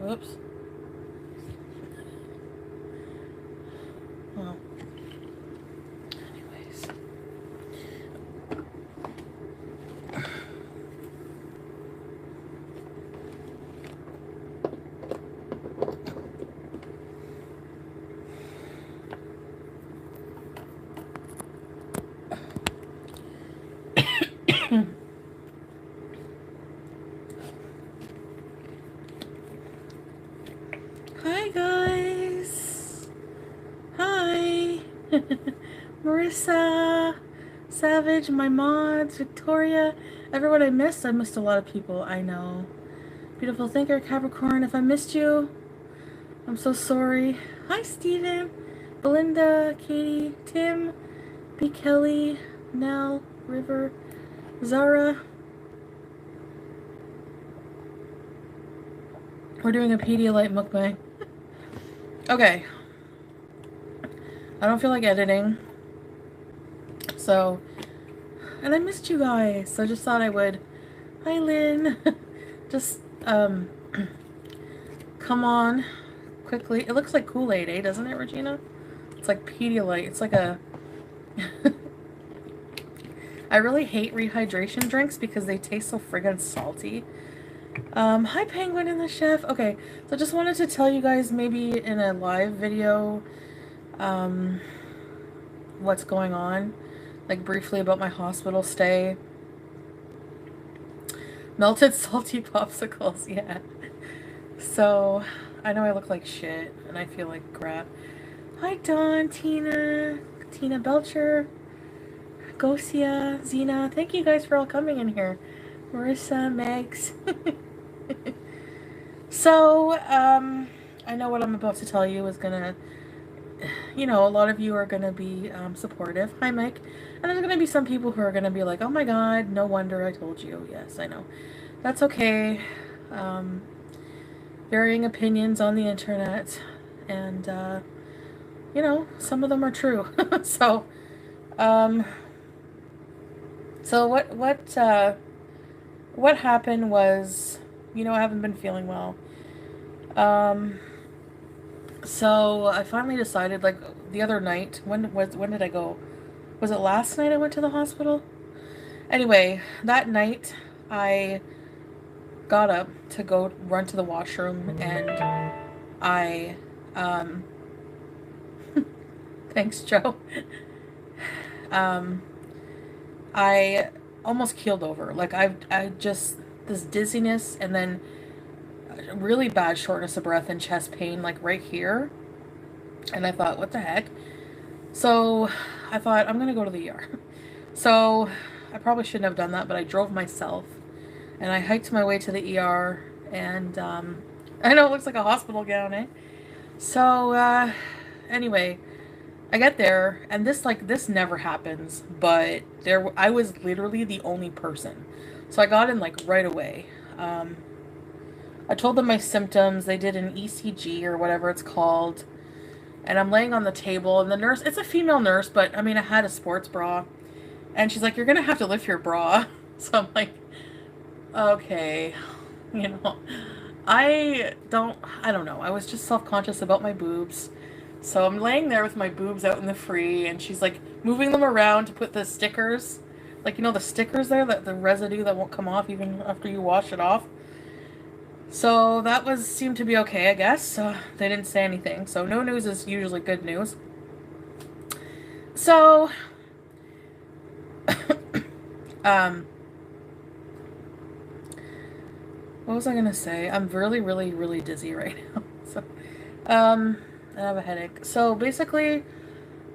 Oops. Oh. Anyways. Hi guys. Hi. Marissa, Savage, my mods, Victoria, everyone I missed. I missed a lot of people, I know. Beautiful thinker, Capricorn, if I missed you, I'm so sorry. Hi Steven, Belinda, Katie, Tim, B. Kelly, Nell, River, Zara. We're doing a Pedialyte mukbang. Okay. I don't feel like editing. So, and I missed you guys, so I just thought I would. Hi Lynn. Just, come on quickly. It looks like Kool-Aid, eh? Doesn't it, Regina? It's like Pedialyte. It's like a... I really hate rehydration drinks because they taste so friggin' salty. Hi Penguin and the Chef. Okay, so I just wanted to tell you guys maybe in a live video, what's going on. Like briefly about my hospital stay. Melted salty popsicles, yeah. So, I know I look like shit and I feel like crap. Hi Dawn, Tina Belcher, Gosia, Zena. Thank you guys for all coming in here. Marissa, Megs. So, I know what I'm about to tell you is gonna, you know, a lot of you are gonna be supportive. Hi Mike. And there's gonna be some people who are gonna be like, oh my god, no wonder I told you. Yes, I know. That's okay. Varying opinions on the internet, and you know, some of them are true. So what happened was, you know, I haven't been feeling well. So I finally decided, like the other night, when did I go? Was it last night I went to the hospital? Anyway, that night I got up to go run to the washroom, and I thanks Joe. I almost keeled over. Like I just, this dizziness and then really bad shortness of breath and chest pain, like right here. And I thought, what the heck? So I thought, I'm gonna go to the ER. So I probably shouldn't have done that, but I drove myself and I hiked my way to the ER, and I know it looks like a hospital gown, eh? So anyway, I get there, and this never happens, but I was literally the only person. So I got in like right away. I told them my symptoms. They did an ECG or whatever it's called. And I'm laying on the table, and the nurse, it's a female nurse, but I mean, I had a sports bra. And she's like, you're gonna have to lift your bra. So I'm like, okay, you know, I don't know. I was just self-conscious about my boobs. So I'm laying there with my boobs out in the free, and she's like moving them around to put the stickers, like, you know, the stickers there, that the residue that won't come off even after you wash it off. So that seemed to be okay, I guess. They didn't say anything. So no news is usually good news. So, what was I gonna say? I'm really, really, really dizzy right now. So, I have a headache. So basically,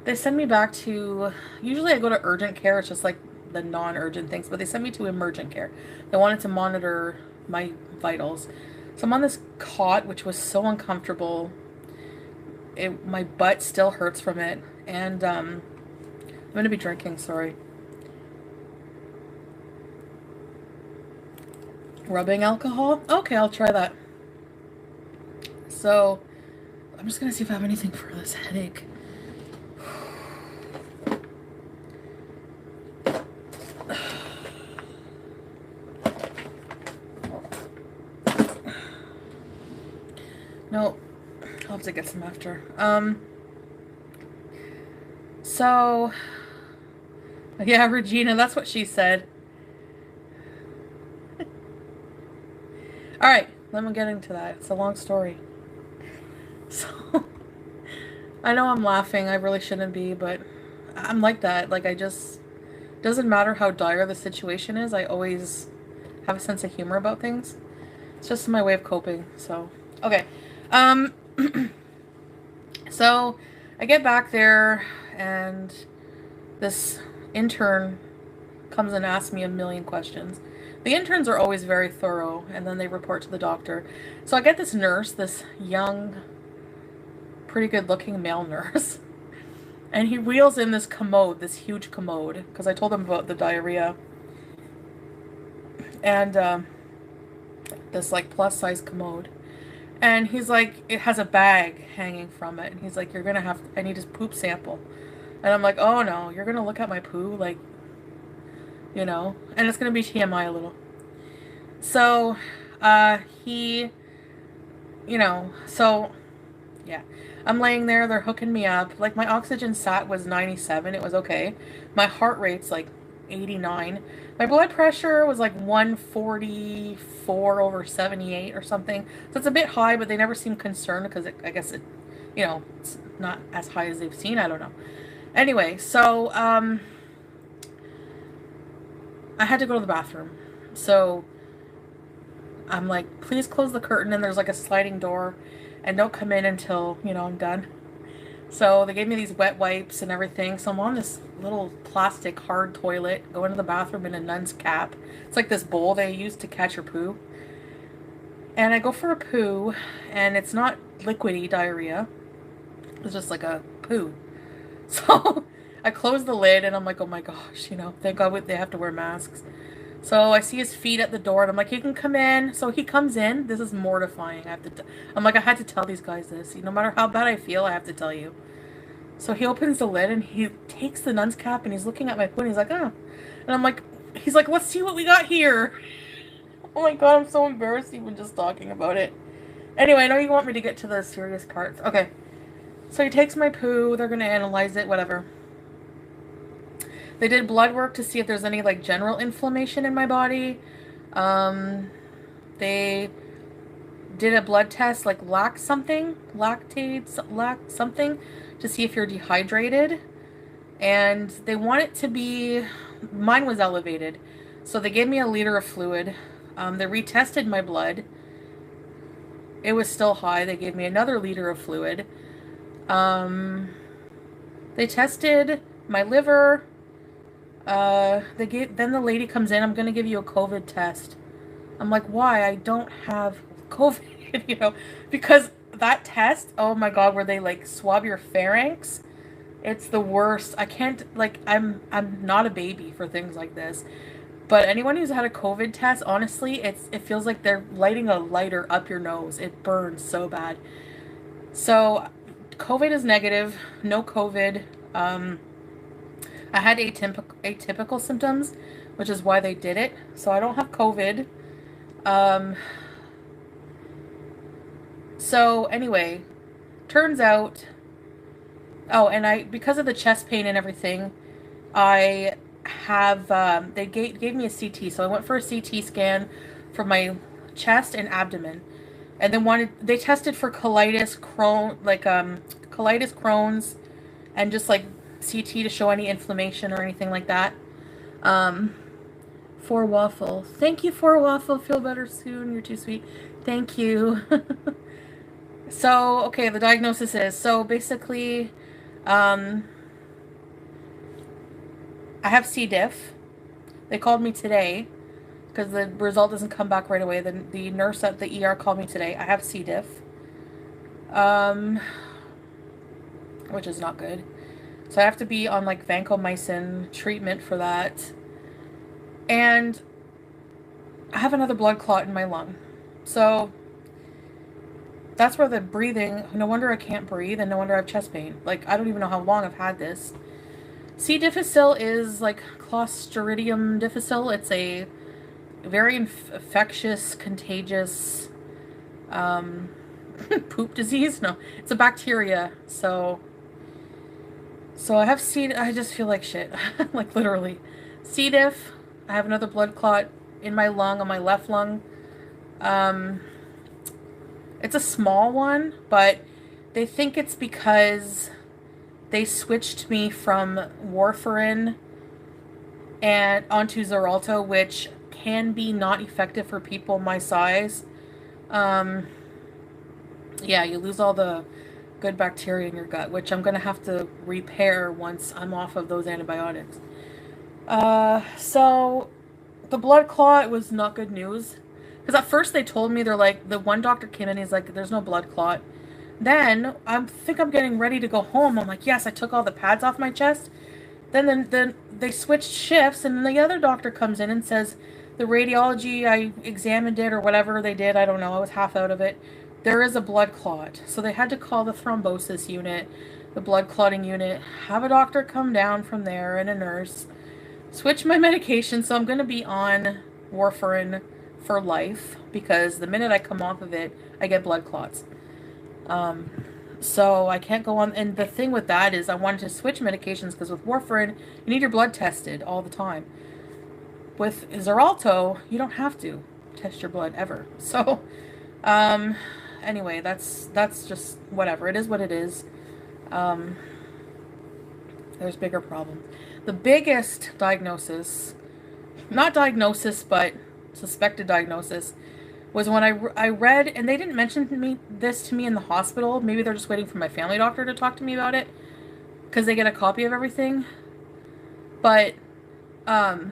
they send me back to, usually I go to urgent care. It's just like the non-urgent things, but they sent me to emergent care. They wanted to monitor my vitals. So I'm on this cot, which was so uncomfortable. My butt still hurts from it. And I'm going to be drinking, sorry. Rubbing alcohol? Okay, I'll try that. So I'm just going to see if I have anything for this headache. No, I'll have to get some after. So, yeah, Regina, that's what she said. Alright, let me get into that. It's a long story. So, I know I'm laughing. I really shouldn't be, but I'm like that. Like, I just... Doesn't matter how dire the situation is, I always have a sense of humor about things. It's just my way of coping, so... Okay. Um... So, I get back there, and this intern comes and asks me a million questions. The interns are always very thorough, and then they report to the doctor. So I get this nurse, this young, pretty good-looking male nurse, and he wheels in this commode, this huge commode, because I told him about the diarrhea, and this, like, plus-size commode. And he's like, it has a bag hanging from it, and he's like, you're gonna have, I need his poop sample. And I'm like, oh no, you're gonna look at my poo, like, you know, and it's gonna be TMI a little. So, he, you know, so, yeah. I'm laying there, they're hooking me up. Like, my oxygen sat was 97, it was okay. My heart rate's like 89. My blood pressure was like 144 over 78 or something. So it's a bit high, but they never seem concerned because I guess it, you know, it's not as high as they've seen. I don't know. Anyway, so, I had to go to the bathroom. So I'm like, please close the curtain, and there's like a sliding door, and don't come in until, you know, I'm done. So they gave me these wet wipes and everything. So I'm on this little plastic hard toilet, going to the bathroom in a nun's cap. It's like this bowl they use to catch your poo. And I go for a poo, and it's not liquidy diarrhea. It's just like a poo. So I close the lid, and I'm like, oh my gosh, you know, thank God they have to wear masks. So I see his feet at the door, and I'm like, you can come in. So he comes in. This is mortifying. I'm like, I had to tell these guys this. No matter how bad I feel, I have to tell you. So he opens the lid, and he takes the nun's cap, and he's looking at my foot, and he's like, oh. And I'm like, he's like, let's see what we got here. Oh my God, I'm so embarrassed even just talking about it. Anyway, I know you want me to get to the serious parts. Okay. So he takes my poo. They're going to analyze it, whatever. They did blood work to see if there's any, like, general inflammation in my body. They did a blood test, like lactate something, to see if you're dehydrated. And they want it to be, mine was elevated. So they gave me a liter of fluid. They retested my blood. It was still high. They gave me another liter of fluid. They tested my liver. Then the lady comes in, I'm going to give you a COVID test. I'm like, why? I don't have COVID, you know, because that test, oh my God, where they like swab your pharynx, it's the worst. I can't, like, I'm not a baby for things like this, but anyone who's had a COVID test, honestly, it feels like they're lighting a lighter up your nose. It burns so bad. So COVID is negative, no COVID. I had atypical symptoms, which is why they did it. So I don't have COVID. So anyway, turns out, oh, and because of the chest pain and everything, I have, they gave me a CT. So I went for a CT scan for my chest and abdomen. And they tested for colitis, Crohn's, and just like CT to show any inflammation or anything like that. For waffle. Thank you for waffle. Feel better soon. You're too sweet. Thank you. So, okay, the diagnosis is, so basically, I have C. diff. They called me today because the result doesn't come back right away. The nurse at the ER called me today. I have C. diff. Which is not good. So I have to be on like vancomycin treatment for that. And I have another blood clot in my lung. So that's where the breathing, no wonder I can't breathe, and no wonder I have chest pain. Like, I don't even know how long I've had this. C. difficile is like Clostridium difficile. It's a very infectious, contagious poop disease. No, it's a bacteria. So I have C. I just feel like shit, like literally. C. diff. I have another blood clot in my lung, on my left lung. Um, it's a small one, but they think it's because they switched me from warfarin and onto Xarelto, which can be not effective for people my size. Yeah, you lose all the good bacteria in your gut, which I'm going to have to repair once I'm off of those antibiotics. So the blood clot was not good news. Because at first they told me, they're like, the one doctor came in, he's like, there's no blood clot. Then I think I'm getting ready to go home. I'm like, yes, I took all the pads off my chest. Then they switched shifts, and the other doctor comes in and says, the radiology, I examined it, or whatever they did, I don't know, I was half out of it. There is a blood clot. So they had to call the thrombosis unit, the blood clotting unit, have a doctor come down from there, and a nurse. Switch my medication, so I'm going to be on warfarin for life, because the minute I come off of it, I get blood clots. So I can't go on. And the thing with that is I wanted to switch medications because with warfarin, you need your blood tested all the time. With Xarelto, you don't have to test your blood ever. So, anyway, that's just whatever. It is what it is. There's bigger problems. The biggest diagnosis, not diagnosis, but suspected diagnosis, was when I read, and they didn't mention this to me in the hospital. Maybe they're just waiting for my family doctor to talk to me about it, because they get a copy of everything. But I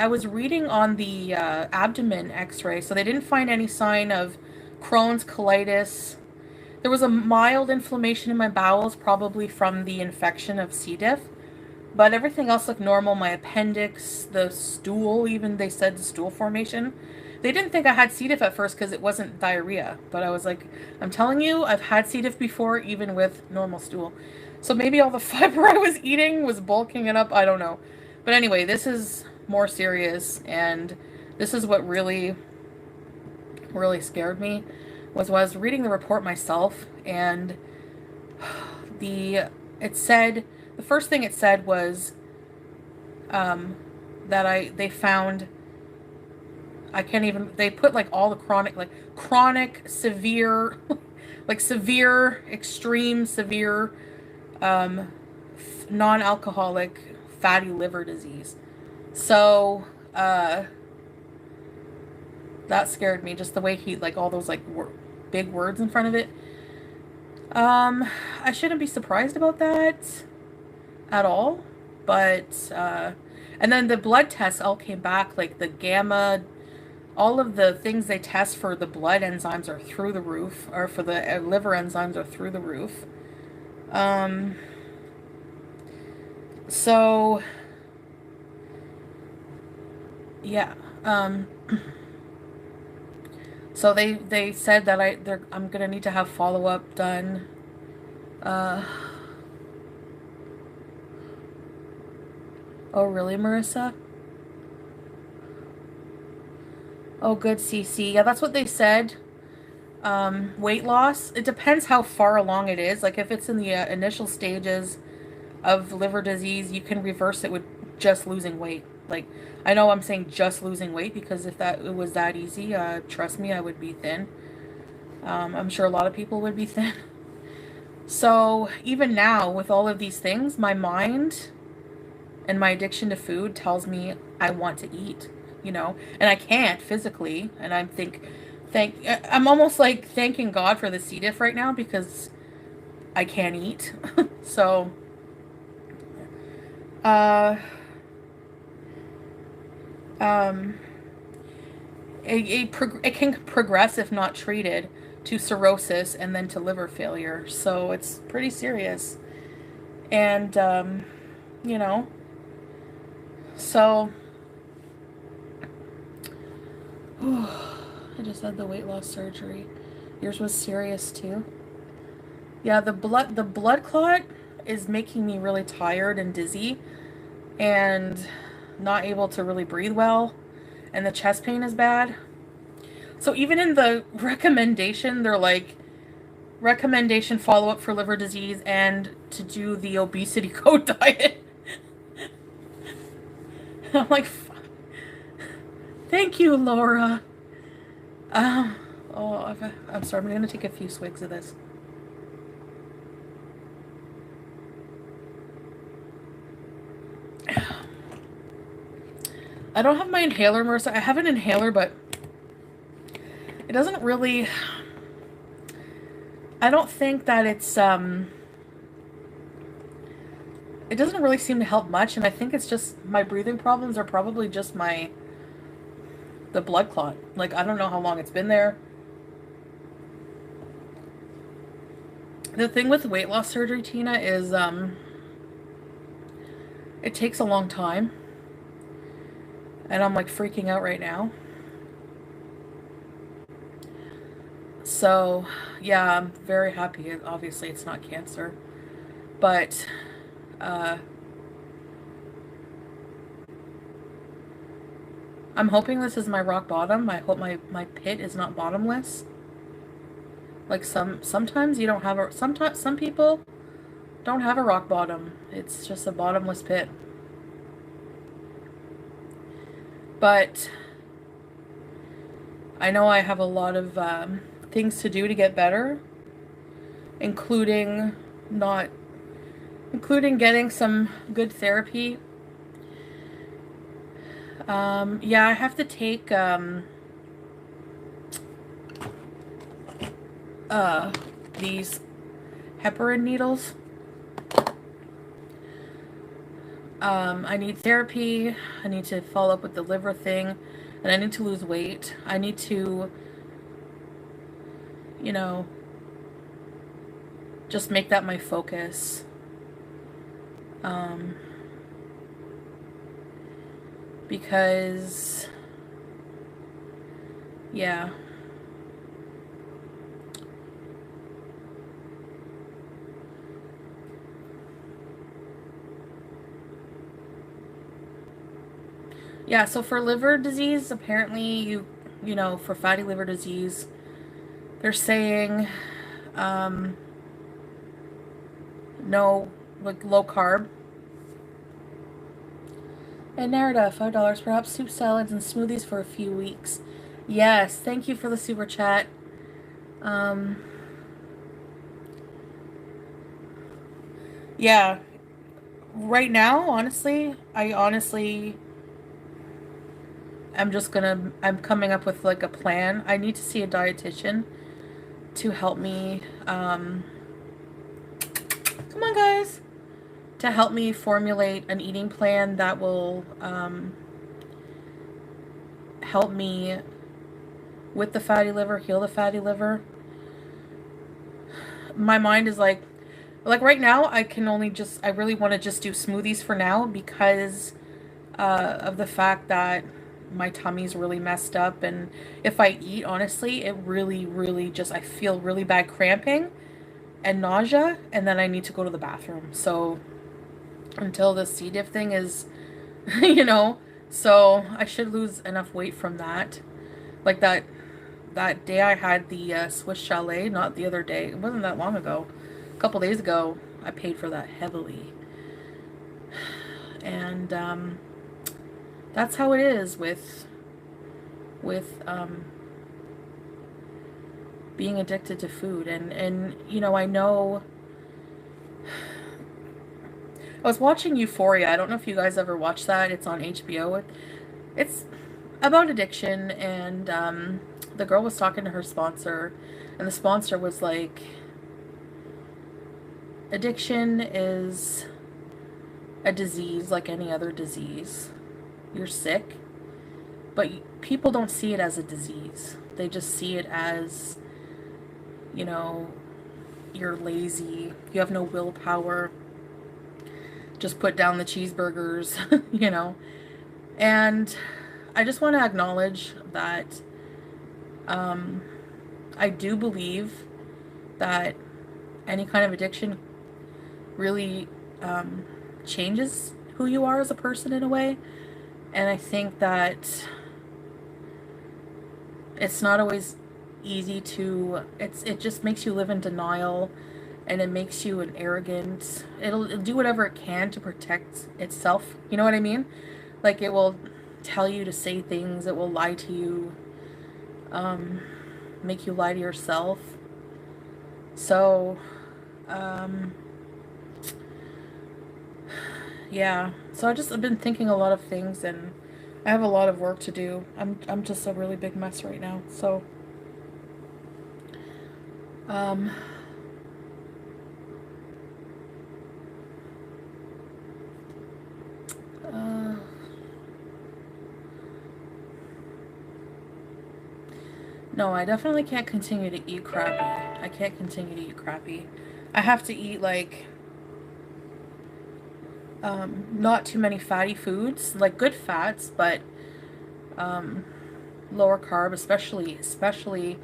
was reading on the abdomen x-ray, so they didn't find any sign of Crohn's, colitis. There was a mild inflammation in my bowels, probably from the infection of C. diff. But everything else looked normal. My appendix, the stool, even they said the stool formation. They didn't think I had C. diff at first because it wasn't diarrhea. But I was like, I'm telling you, I've had C. diff before, even with normal stool. So maybe all the fiber I was eating was bulking it up. I don't know. But anyway, this is more serious. And this is what really, really scared me. Was when I was reading the report myself. And it said... The first thing it said was that they found, I can't even, they put like all the chronic, severe, like severe, extreme, severe, non-alcoholic fatty liver disease. So, that scared me, just the way he, like all those like big words in front of it. I shouldn't be surprised about that at all, but and then the blood tests all came back, like the gamma, all of the things they test for the blood enzymes are through the roof, or for the liver enzymes are through the roof. So yeah, so they said that I'm gonna need to have follow-up done. Oh, really, Marissa? Oh, good, CC. Yeah, that's what they said. Weight loss. It depends how far along it is. Like, if it's in the initial stages of liver disease, you can reverse it with just losing weight. Like, I know I'm saying just losing weight because if it was that easy, trust me, I would be thin. I'm sure a lot of people would be thin. So, even now, with all of these things, my mind... and my addiction to food tells me I want to eat, and I can't physically, and I'm almost like thanking God for the C. diff right now because I can't eat. So, it can progress if not treated to cirrhosis and then to liver failure. So it's pretty serious, and So, I just had the weight loss surgery. Yours was serious too. Yeah, the blood clot is making me really tired and dizzy and not able to really breathe well, and the chest pain is bad. So even in the recommendation, they're like, recommendation follow-up for liver disease and to do the obesity code diet. I'm like, thank you, Laura. Um, oh, I'm sorry. I'm going to take a few swigs of this. I don't have my inhaler, Marissa. I have an inhaler, but it doesn't really... I don't think that it's, it doesn't really seem to help much, and I think it's just my breathing problems are probably just the blood clot. Like, I don't know how long it's been there. The thing with weight loss surgery, Tina, is, it takes a long time. And I'm like freaking out right now. So, yeah, I'm very happy. Obviously, it's not cancer. But, I'm hoping this is my rock bottom. I hope my pit is not bottomless. Like sometimes you don't have a, sometimes some people don't have a rock bottom. It's just a bottomless pit. But I know I have a lot of things to do to get better, including getting some good therapy. Yeah, I have to take these heparin needles. I need therapy. I need to follow up with the liver thing, and I need to lose weight. I need to, you know, just make that my focus. Because, yeah. Yeah, so for liver disease, apparently you know, for fatty liver disease, they're saying, no, like low carb. And Narita, $5, perhaps soup salads and smoothies for a few weeks. Yes, thank you for the super chat. Yeah, right now, honestly, I'm coming up with like a plan. I need to see a dietitian to help me, come on guys, to help me formulate an eating plan that will, help me with the fatty liver, heal the fatty liver. My mind is like right now, I really want to just do smoothies for now because of the fact that my tummy's really messed up, and if I eat, honestly, it really, really just, I feel really bad cramping and nausea, and then I need to go to the bathroom. So until the C. diff thing is, you know, so I should lose enough weight from that. Like that day I had the Swiss Chalet, not the other day, it wasn't that long ago, a couple days ago, I paid for that heavily. And that's how it is with being addicted to food. And you know, I know I was watching Euphoria. I don't know if you guys ever watched that. It's on HBO. It's about addiction, and the girl was talking to her sponsor, and the sponsor was like, addiction is a disease like any other disease. You're sick, but people don't see it as a disease. They just see it as, you know, you're lazy, you have no willpower, just put down the cheeseburgers, you know. And I just want to acknowledge that I do believe that any kind of addiction really changes who you are as a person in a way. And I think that It's not always easy to, it just makes you live in denial, and it makes you an arrogant. It'll do whatever it can to protect itself. You know what I mean? Like, it will tell you to say things, it will lie to you, make you lie to yourself. So, yeah. So I've been thinking a lot of things, and I have a lot of work to do. I'm just a really big mess right now. So, um, uh, no, I definitely can't continue to eat crappy. I can't continue to eat crappy. I have to eat, like, not too many fatty foods, like good fats, but lower carb, especially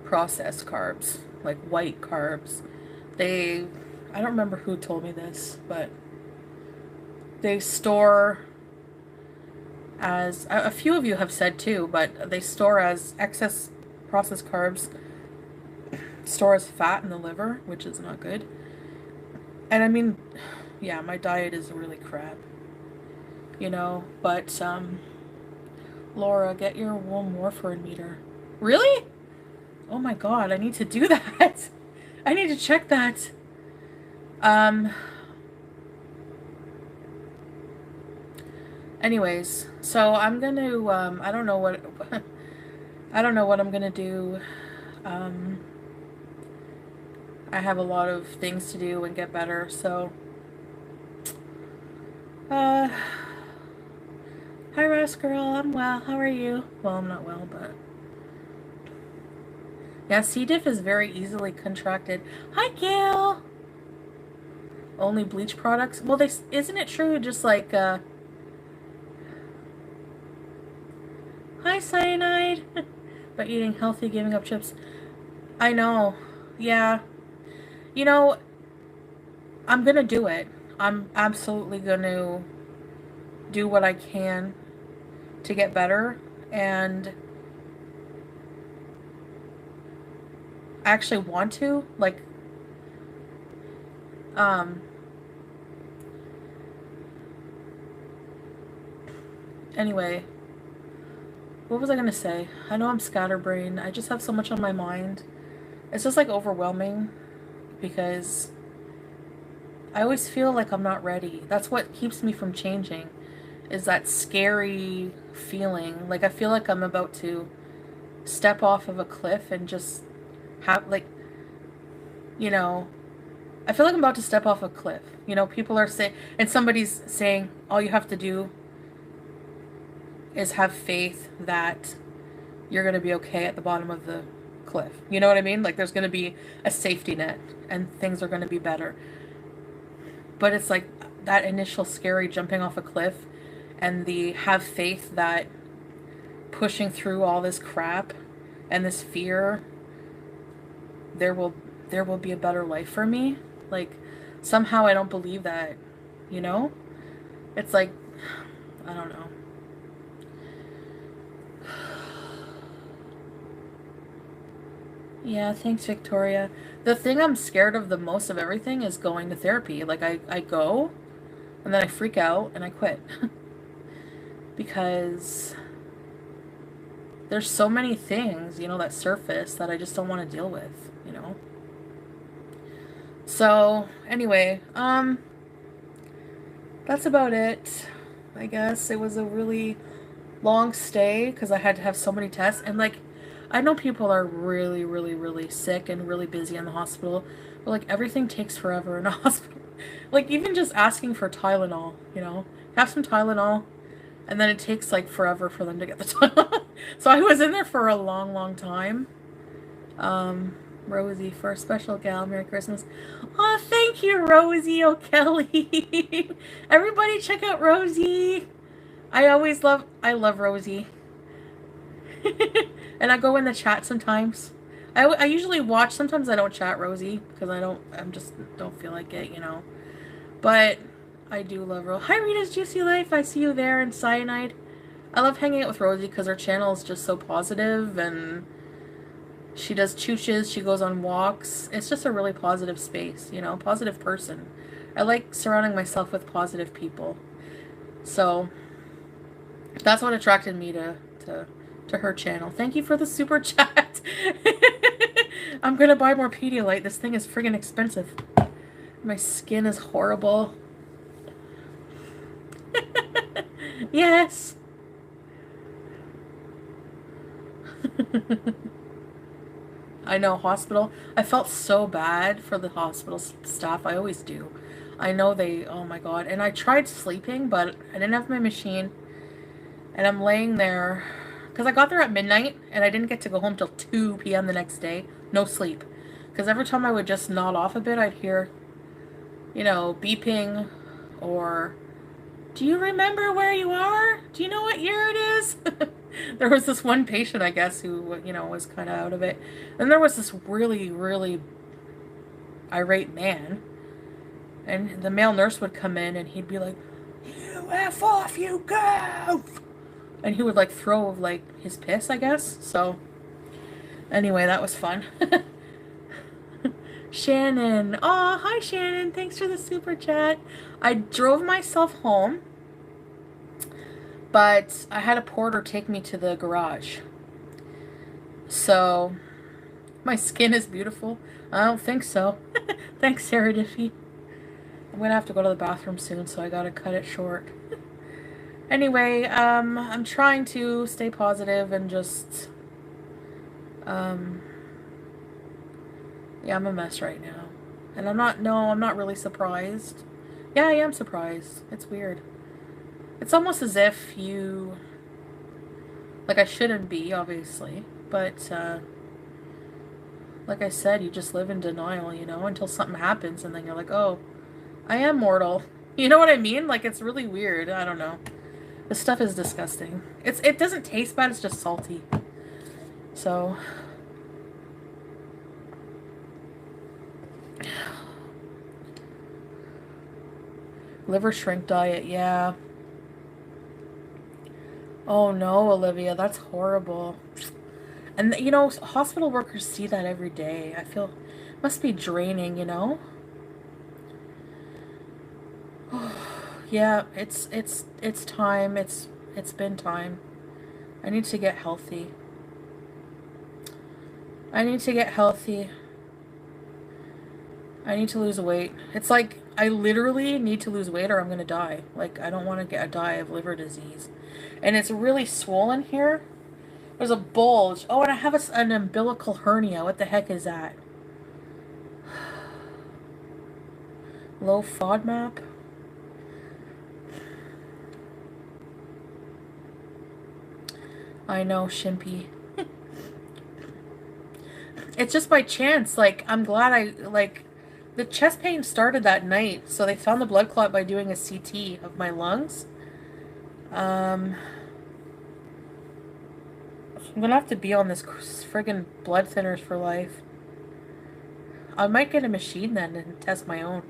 processed carbs, like white carbs. I don't remember who told me this, but they store as, a few of you have said too, but they store as excess processed carbs, store as fat in the liver, which is not good. And I mean, yeah, my diet is really crap, you know, but, Laura, get your warm warfarin meter. Really? Oh my god, I need to do that. I need to check that. Anyways, so I'm gonna, I don't know what, I don't know what I'm gonna do. I have a lot of things to do and get better, so, hi Ross girl, I'm well, how are you? Well, I'm not well, but, yeah, C. diff is very easily contracted. Hi Gail! Only bleach products? Well, isn't it true, just like, hi cyanide! By eating healthy, giving up chips. I know, yeah. You know, I'm gonna do it. I'm absolutely gonna do what I can to get better, and I actually want to, like, anyway, what was I gonna say? I know I'm scatterbrained. I just have so much on my mind. It's just, like, overwhelming, because I always feel like I'm not ready. That's what keeps me from changing, is that scary feeling. Like, I feel like I'm about to step off of a cliff and just have, like, you know, I feel like I'm about to step off a cliff. You know, people are saying, and somebody's saying, all you have to do is have faith that you're going to be okay at the bottom of the cliff. You know what I mean? Like, there's going to be a safety net and things are going to be better. But it's like that initial scary jumping off a cliff, and the have faith that pushing through all this crap and this fear, there will be a better life for me. Like, somehow I don't believe that, you know? It's like, I don't know. Yeah, thanks, Victoria. The thing I'm scared of the most of everything is going to therapy. Like, I go, and then I freak out, and I quit. Because there's so many things, you know, that surface that I just don't want to deal with, you know? So, anyway, that's about it, I guess. It was a really long stay, because I had to have so many tests, and, like, I know people are really, really, really sick and really busy in the hospital, but, like, everything takes forever in a hospital. Like, even just asking for Tylenol, you know? Have some Tylenol, and then it takes, like, forever for them to get the Tylenol. So I was in there for a long, long time. Rosie, for a special gal, Merry Christmas. Oh, thank you, Rosie O'Kelly. Everybody check out Rosie. I love Rosie. And I go in the chat sometimes. I usually watch. Sometimes I don't chat Rosie, because don't feel like it, you know. But I do love Rosie. Hi, Rita's Juicy Life. I see you there, and Cyanide. I love hanging out with Rosie because her channel is just so positive, and she does chooches, she goes on walks. It's just a really positive space, you know, positive person. I like surrounding myself with positive people. So that's what attracted me to her channel. Thank you for the super chat. I'm gonna buy more Pedialyte. This thing is friggin' expensive. My skin is horrible. Yes. I know, hospital. I felt so bad for the hospital staff. I always do. I know they, oh my God. And I tried sleeping, but I didn't have my machine. And I'm laying there, because I got there at midnight, and I didn't get to go home till 2 p.m. the next day. No sleep. Because every time I would just nod off a bit, I'd hear, you know, beeping, or, do you remember where you are? Do you know what year it is? There was this one patient, I guess, who, you know, was kind of out of it. And there was this really, really irate man. And the male nurse would come in, and he'd be like, you F off, you go! And he would, like, throw, like, his piss, I guess. So, anyway, that was fun. Shannon. Oh, hi, Shannon. Thanks for the super chat. I drove myself home, but I had a porter take me to the garage. So, my skin is beautiful. I don't think so. Thanks, Sarah Diffie. I'm gonna have to go to the bathroom soon, so I gotta cut it short. Anyway, I'm trying to stay positive and just, yeah, I'm a mess right now. And I'm not really surprised. Yeah, I am surprised. It's weird. It's almost as if you, like, I shouldn't be, obviously, but, like I said, you just live in denial, you know, until something happens, and then you're like, oh, I am mortal. You know what I mean? Like, it's really weird. I don't know. This stuff is disgusting. It doesn't taste bad, it's just salty. So, liver shrink diet, yeah. Oh no, Olivia, that's horrible. And, you know, hospital workers see that every day. I feel, it must be draining, you know? Yeah, it's time. It's been time. I need to get healthy. I need to get healthy. I need to lose weight. It's like, I literally need to lose weight or I'm gonna die. Like, I don't want to die of liver disease. And it's really swollen here. There's a bulge. Oh, and I have an umbilical hernia. What the heck is that? Low FODMAP? I know, Shimpy. It's just by chance. Like, I'm glad the chest pain started that night, so they found the blood clot by doing a CT of my lungs. I'm gonna have to be on this friggin' blood thinners for life. I might get a machine then and test my own.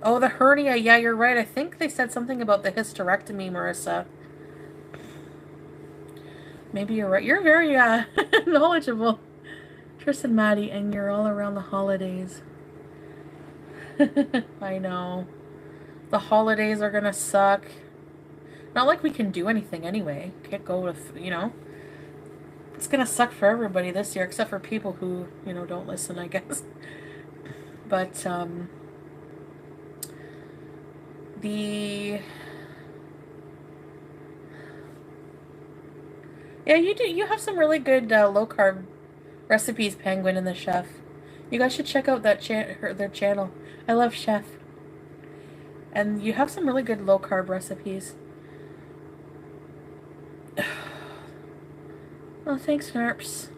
Oh, the hernia. Yeah, you're right. I think they said something about the hysterectomy, Marissa. Maybe you're right. You're very knowledgeable. Tristan, Maddie, and you're all around the holidays. I know. The holidays are gonna suck. Not like we can do anything anyway. Can't go with, you know. It's gonna suck for everybody this year, except for people who, you know, don't listen, I guess. But, yeah, you have some really good low-carb recipes, Penguin and the Chef. You guys should check out that their channel. I love Chef. And you have some really good low-carb recipes. Oh, thanks, Nerps.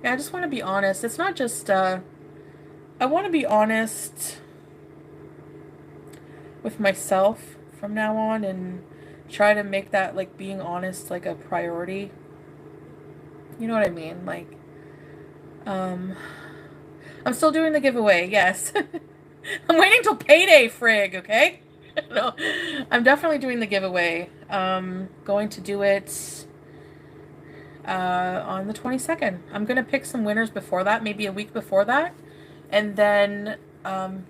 Yeah, I just want to be honest. It's not just, I want to be honest with myself from now on and try to make that, like, being honest, like, a priority. You know what I mean? Like, I'm still doing the giveaway, yes. I'm waiting till payday, frig, okay? No, I'm definitely doing the giveaway. Going to do it on the 22nd. I'm going to pick some winners before that, maybe a week before that, and then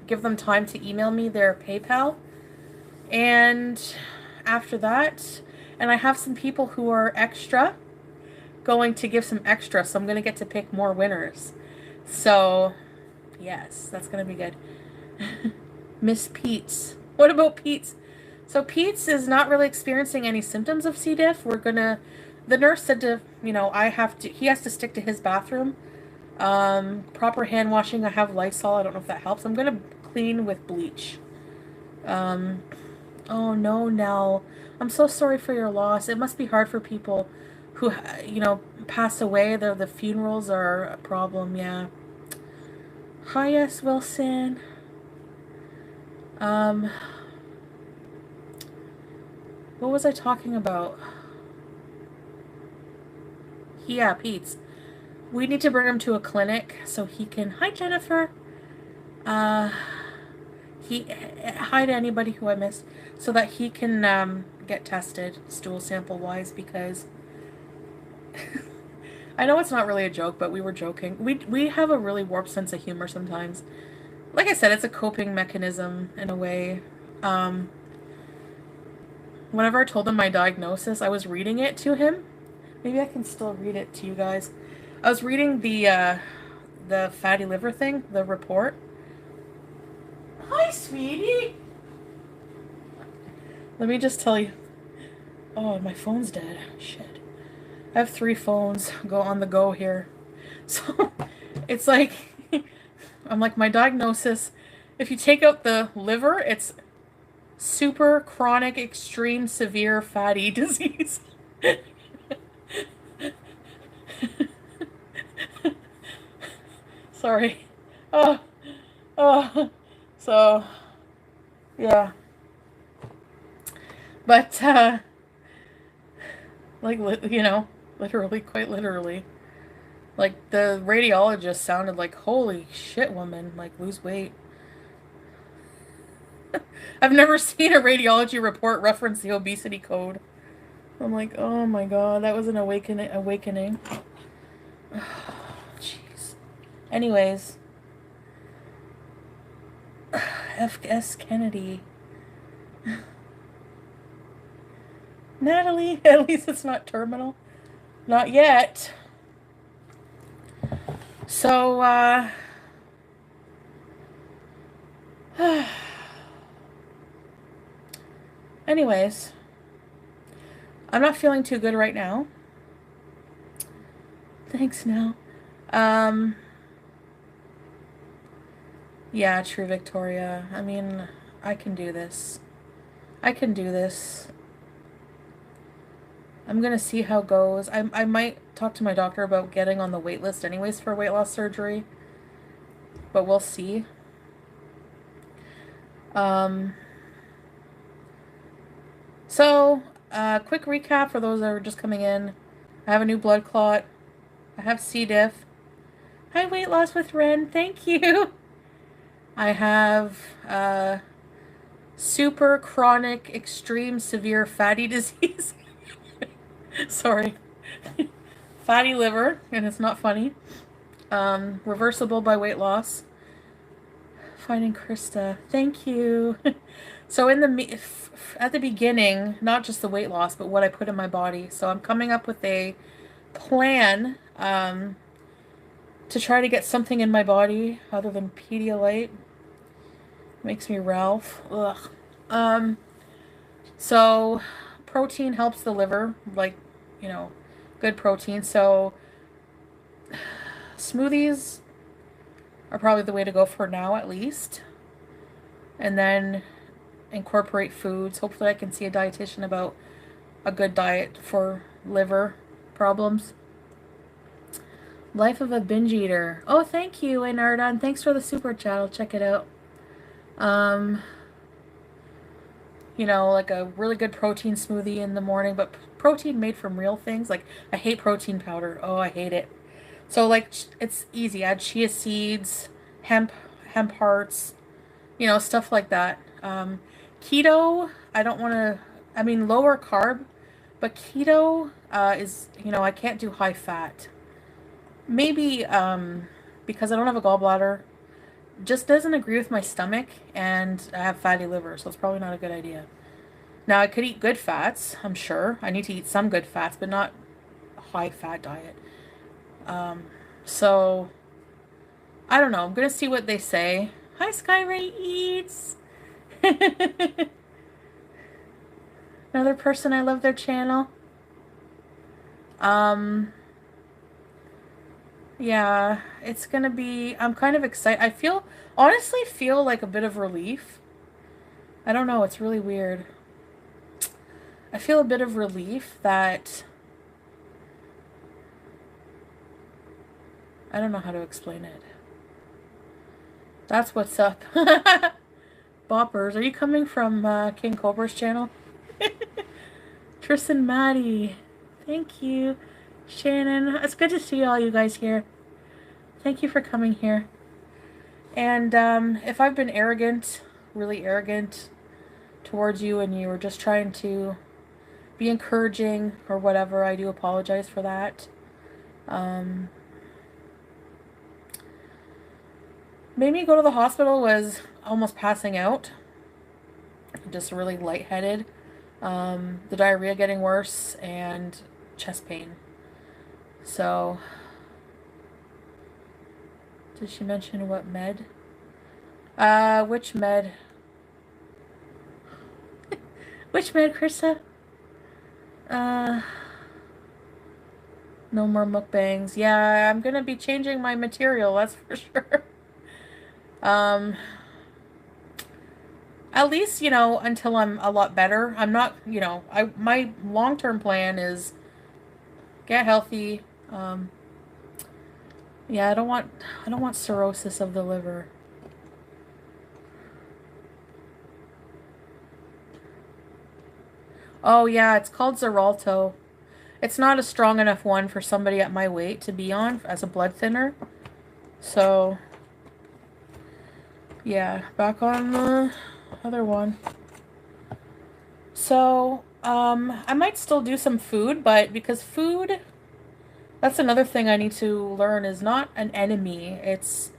give them time to email me their PayPal. And after that, and I have some people who are extra going to give some extra, so I'm going to get to pick more winners. So, yes, that's going to be good. Miss Pete's. What about Pete's? So Pete's is not really experiencing any symptoms of C. diff. The nurse said to, he has to stick to his bathroom. Proper hand washing. I have Lysol. I don't know if that helps. I'm going to clean with bleach. Oh no, Nell. I'm so sorry for your loss. It must be hard for people who, pass away. The funerals are a problem, yeah. Hi, yes, Wilson. What was I talking about? Yeah, Pete's. We need to bring him to a clinic so he can... Hi, Jennifer. Hi to anybody who I missed. So that he can get tested, stool sample-wise, because... I know it's not really a joke, but we were joking. We have a really warped sense of humor sometimes. Like I said, it's a coping mechanism in a way. Whenever I told him my diagnosis, I was reading it to him. Maybe I can still read it to you guys. I was reading the fatty liver thing, the report. Hi, sweetie. Let me just tell you. Oh, my phone's dead. Shit. I have 3 phones on the go here. So, it's like, I'm like, my diagnosis, if you take out the liver, it's super chronic, extreme, severe fatty disease. Sorry. So, yeah. But, like, literally, quite literally. Like, the radiologist sounded like, holy shit, woman, like, lose weight. I've never seen a radiology report reference the obesity code. I'm like, oh my god, that was an awakening. Jeez. Anyways. F.S. Kennedy. Natalie, at least it's not terminal. Not yet. So, anyways, I'm not feeling too good right now. Thanks, Nell. Yeah, true, Victoria. I mean, I can do this. I can do this. I'm gonna see how it goes. I might talk to my doctor about getting on the wait list anyways for weight loss surgery. But we'll see. So, quick recap for those that are just coming in. I have a new blood clot. I have C. diff. Hi, weight loss with Ren. Thank you. I have super chronic, extreme, severe fatty disease. Sorry. Fatty liver, and it's not funny. Reversible by weight loss. Finding Krista. Thank you. So at the beginning, not just the weight loss, but what I put in my body. So I'm coming up with a plan to try to get something in my body other than Pedialyte. Makes me Ralph. Ugh. So protein helps the liver, like, good protein. So smoothies are probably the way to go for now, at least. And then incorporate foods. Hopefully I can see a dietitian about a good diet for liver problems. Life of a binge eater. Oh, thank you, Inarda, and thanks for the super chat. I'll check it out. Like a really good protein smoothie in the morning, but protein made from real things. Like, I hate protein powder. Oh, I hate it. So, like, it's easy. Add chia seeds, hemp hearts, stuff like that. Keto, I don't want to I mean, lower carb, but keto is, you know, I can't do high fat. Maybe because I don't have a gallbladder, just doesn't agree with my stomach, and I have fatty liver, so it's probably not a good idea. Now, I could eat good fats, I'm sure. I need to eat some good fats, but not a high fat diet. Um, so, I don't know. I'm going to see what they say. Hi, Skyray Eats. Another person, I love their channel. Um, yeah, it's going to be, I'm kind of excited. I feel, honestly feel like a bit of relief. I don't know, it's really weird. I feel a bit of relief that, I don't know how to explain it. That's what's up. Boppers, are you coming from King Cobra's channel? Tristan Maddie, thank you. Shannon, it's good to see all you guys here. Thank you for coming here. And if I've been arrogant, really arrogant towards you, and you were just trying to be encouraging or whatever, I do apologize for that. Made me go to the hospital was almost passing out. Just really lightheaded. The diarrhea getting worse and chest pain. So, did she mention what med? Which med? Which med, Krista? No more mukbangs. Yeah, I'm gonna be changing my material, that's for sure. At least, you know, until I'm a lot better. I'm not, you know, my long-term plan is get healthy. Yeah, I don't want cirrhosis of the liver. Oh yeah, it's called Xarelto. It's not a strong enough one for somebody at my weight to be on as a blood thinner. So, yeah, back on the other one. So, I might still do some food, but because food, that's another thing I need to learn, is not an enemy. It's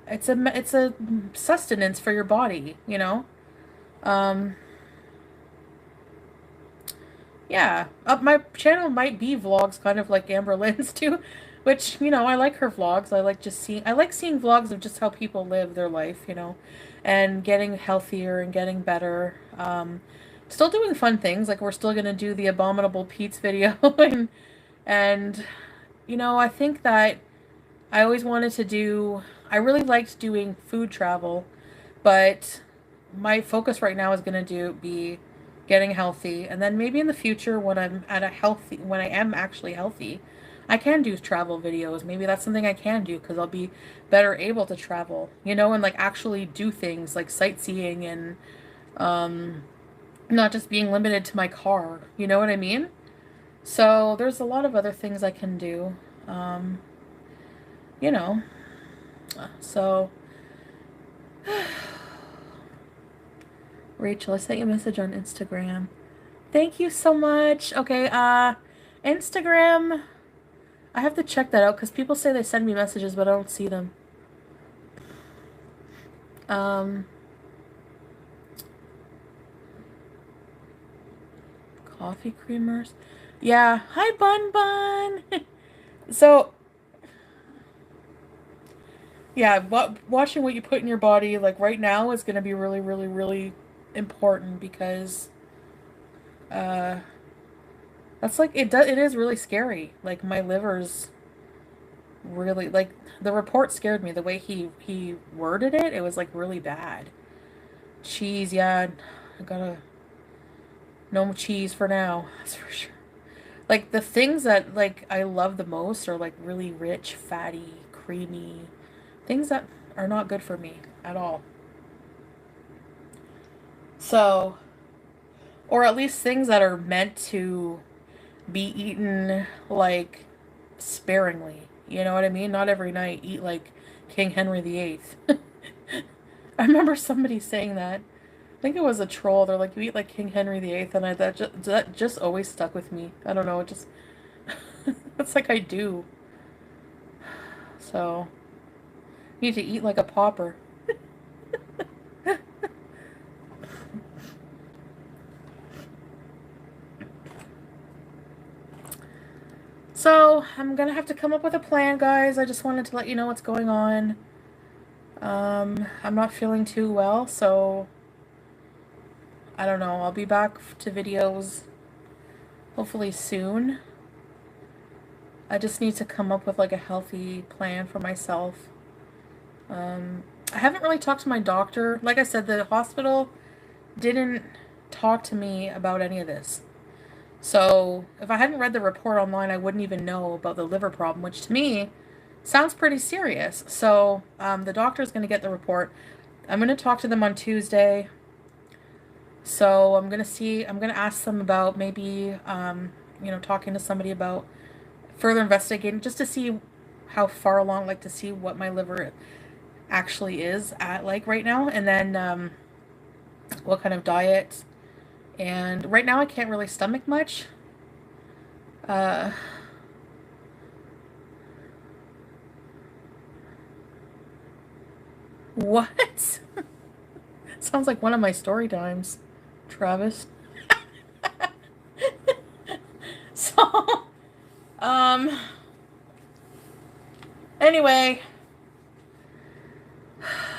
a sustenance for your body, you know? Um, yeah. My channel might be vlogs, kind of like Amber Lynn's too, which, you know, I like her vlogs. I like seeing vlogs of just how people live their life, you know, and getting healthier and getting better. Still doing fun things, like we're still gonna do the Abominable Pete's video, and, you know, I think that I always wanted to do, I really liked doing food travel, but my focus right now is going to be getting healthy, and then maybe in the future when when I am actually healthy, I can do travel videos. Maybe that's something I can do because I'll be better able to travel, you know, and like actually do things like sightseeing and not just being limited to my car. You know what I mean? So there's a lot of other things I can do. Um, you know, so Rachel, I sent you a message on Instagram. Thank you so much. Okay, Instagram, I have to check that out because people say they send me messages, but I don't see them. Coffee creamers. Yeah, hi Bun Bun. So, yeah, watching what you put in your body, like right now, is going to be really, really, really important because, that's like, it is really scary. Like, my liver's really, like, the report scared me. The way he worded it, it was, like, really bad. Cheese, yeah, I gotta, no cheese for now, that's for sure. Like, the things that, like, I love the most are, like, really rich, fatty, creamy, things that are not good for me at all. So, or at least things that are meant to be eaten, like, sparingly. You know what I mean? Not every night eat like King Henry VIII. I remember somebody saying that. I think it was a troll. They're like, you eat like King Henry VIII, and that just always stuck with me. I don't know, it just it's like I do. So you need to eat like a pauper. So I'm gonna have to come up with a plan, guys. I just wanted to let you know what's going on. I'm not feeling too well, so I don't know. I'll be back to videos hopefully soon. I just need to come up with like a healthy plan for myself. I haven't really talked to my doctor. Like I said, the hospital didn't talk to me about any of this. So if I hadn't read the report online, I wouldn't even know about the liver problem, which to me sounds pretty serious. So the doctor's going to get the report. I'm going to talk to them on Tuesday. So I'm going to ask them about maybe, talking to somebody about further investigating just to see how far along, like to see what my liver actually is at like right now. And then what kind of diet. And right now I can't really stomach much. What? Sounds like one of my story times, Travis. So, anyway,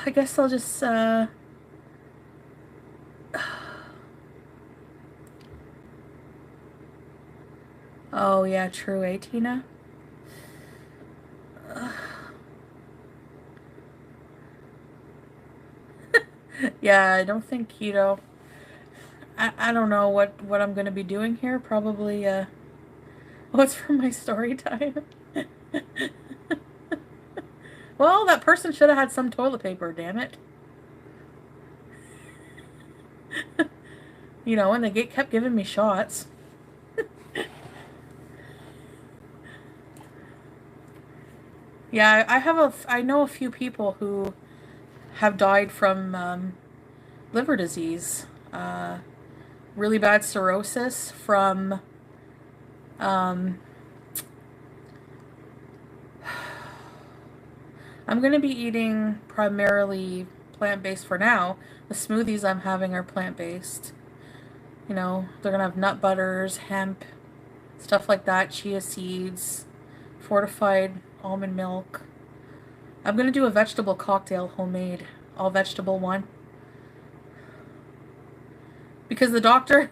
I guess I'll just, oh yeah, true, eh, Tina? Yeah, I don't think keto. I don't know what I'm gonna be doing here. Probably, what's for my story time? Well, that person should have had some toilet paper, damn it. And they kept giving me shots. Yeah, I know a few people who have died from liver disease, really bad cirrhosis from I'm going to be eating primarily plant-based for now. The smoothies I'm having are plant-based. They're going to have nut butters, hemp, stuff like that, chia seeds, fortified almond milk. I'm going to do a vegetable cocktail, homemade, all vegetable one. Because the doctor,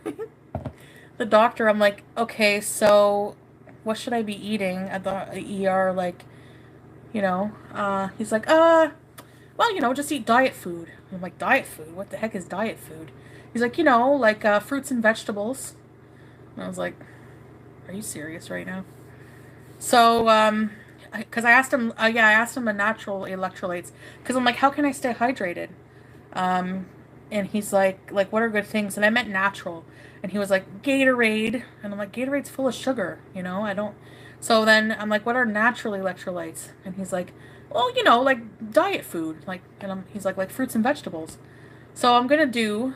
I'm like, okay, so what should I be eating at the ER? Like, he's like, well, just eat diet food. I'm like, diet food? What the heck is diet food? He's like, like fruits and vegetables. And I was like, are you serious right now? So, because I asked him, I asked him a natural electrolytes. Because I'm like, how can I stay hydrated? And he's like, what are good things? And I meant natural. And he was like, Gatorade. And I'm like, Gatorade's full of sugar, I don't. So then I'm like, what are natural electrolytes? And he's like, well, like diet food. He's like fruits and vegetables. So I'm going to do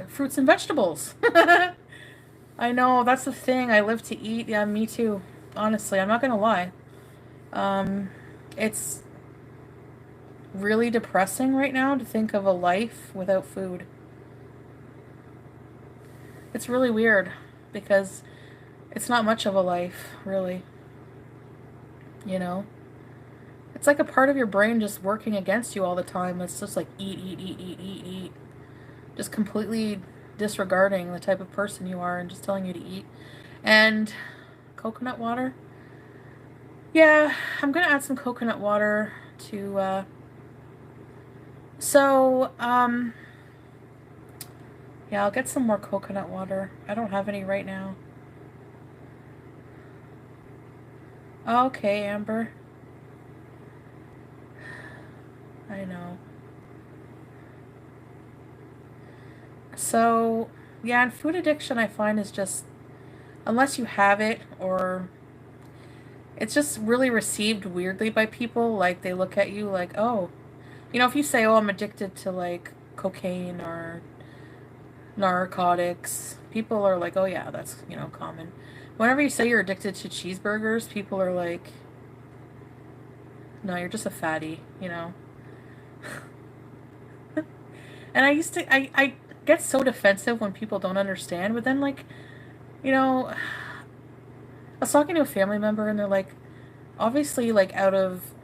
fruits and vegetables. I know, that's the thing. I live to eat. Yeah, me too. Honestly, I'm not going to lie. It's really depressing right now to think of a life without food. It's really weird because it's not much of a life, really. It's like a part of your brain just working against you all the time. It's just like eat, eat, eat, eat, eat, eat. Just completely disregarding the type of person you are and just telling you to eat. And coconut water. Yeah, I'm gonna add some coconut water to, yeah, I'll get some more coconut water. I don't have any right now. Okay, Amber. I know. So, yeah, and food addiction I find is just, unless you have it, or it's just really received weirdly by people. Like, they look at you like, oh, if you say, oh, I'm addicted to, like, cocaine or narcotics. People are like, oh yeah, that's, you know, common. Whenever you say you're addicted to cheeseburgers, people are like, no, you're just a fatty, you know. And I get so defensive when people don't understand, but then, like, you know, I was talking to a family member and they're like, obviously, like, out of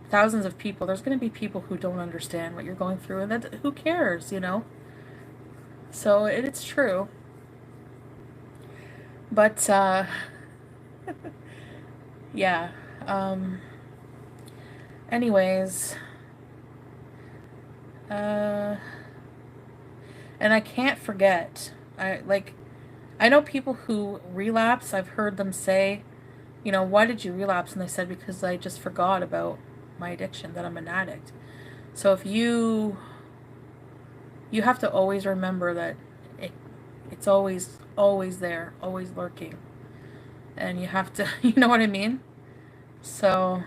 thousands of people, there's going to be people who don't understand what you're going through, and that, who cares, you know? So it's true. But, yeah. Um, anyways, uh, and I can't forget, I know people who relapse. I've heard them say, you know, why did you relapse? And they said, because I just forgot about my addiction, that I'm an addict. So if you have to always remember that it, it's always there, always lurking. And you have to, you know what I mean? So,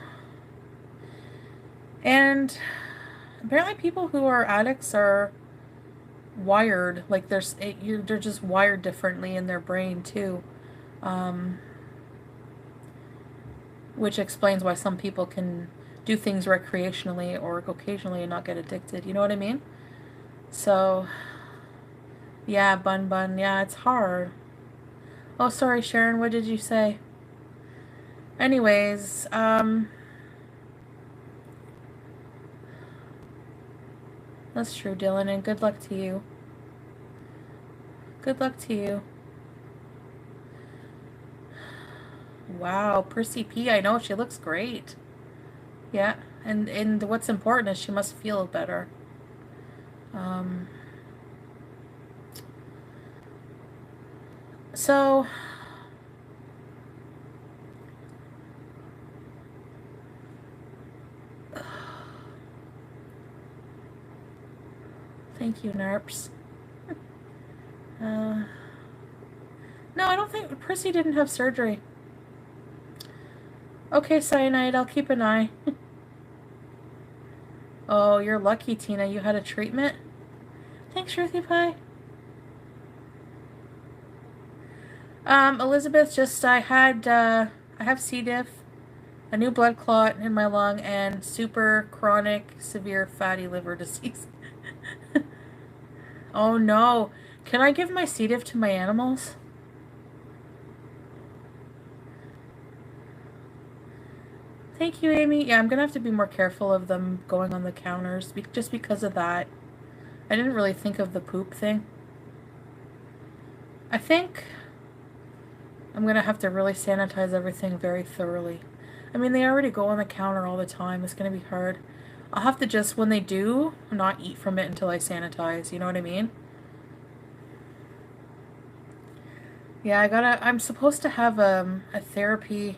and apparently people who are addicts are wired, like they're just wired differently in their brain too. Um, which explains why some people can do things recreationally or occasionally and not get addicted. You know what I mean? So, yeah, bun, yeah, it's hard. Oh, sorry, Sharon, what did you say? Anyways, that's true, Dylan, and good luck to you. Good luck to you. Wow, Prissy P, I know, she looks great. Yeah, and what's important is she must feel better. So, thank you, Nerps. No, I don't think Prissy didn't have surgery. Okay, Cyanide, I'll keep an eye. Oh, you're lucky, Tina. You had a treatment? Thanks, Ruthie Pie. Elizabeth, just I have C. diff, a new blood clot in my lung, and super chronic severe fatty liver disease. Oh no. Can I give my C. diff to my animals? Thank you, Amy. Yeah, I'm gonna have to be more careful of them going on the counters, just because of that. I didn't really think of the poop thing. I think I'm gonna have to really sanitize everything very thoroughly. I mean, they already go on the counter all the time. It's gonna be hard. I'll have to just, when they do, not eat from it until I sanitize. You know what I mean? Yeah, I'm supposed to have a therapy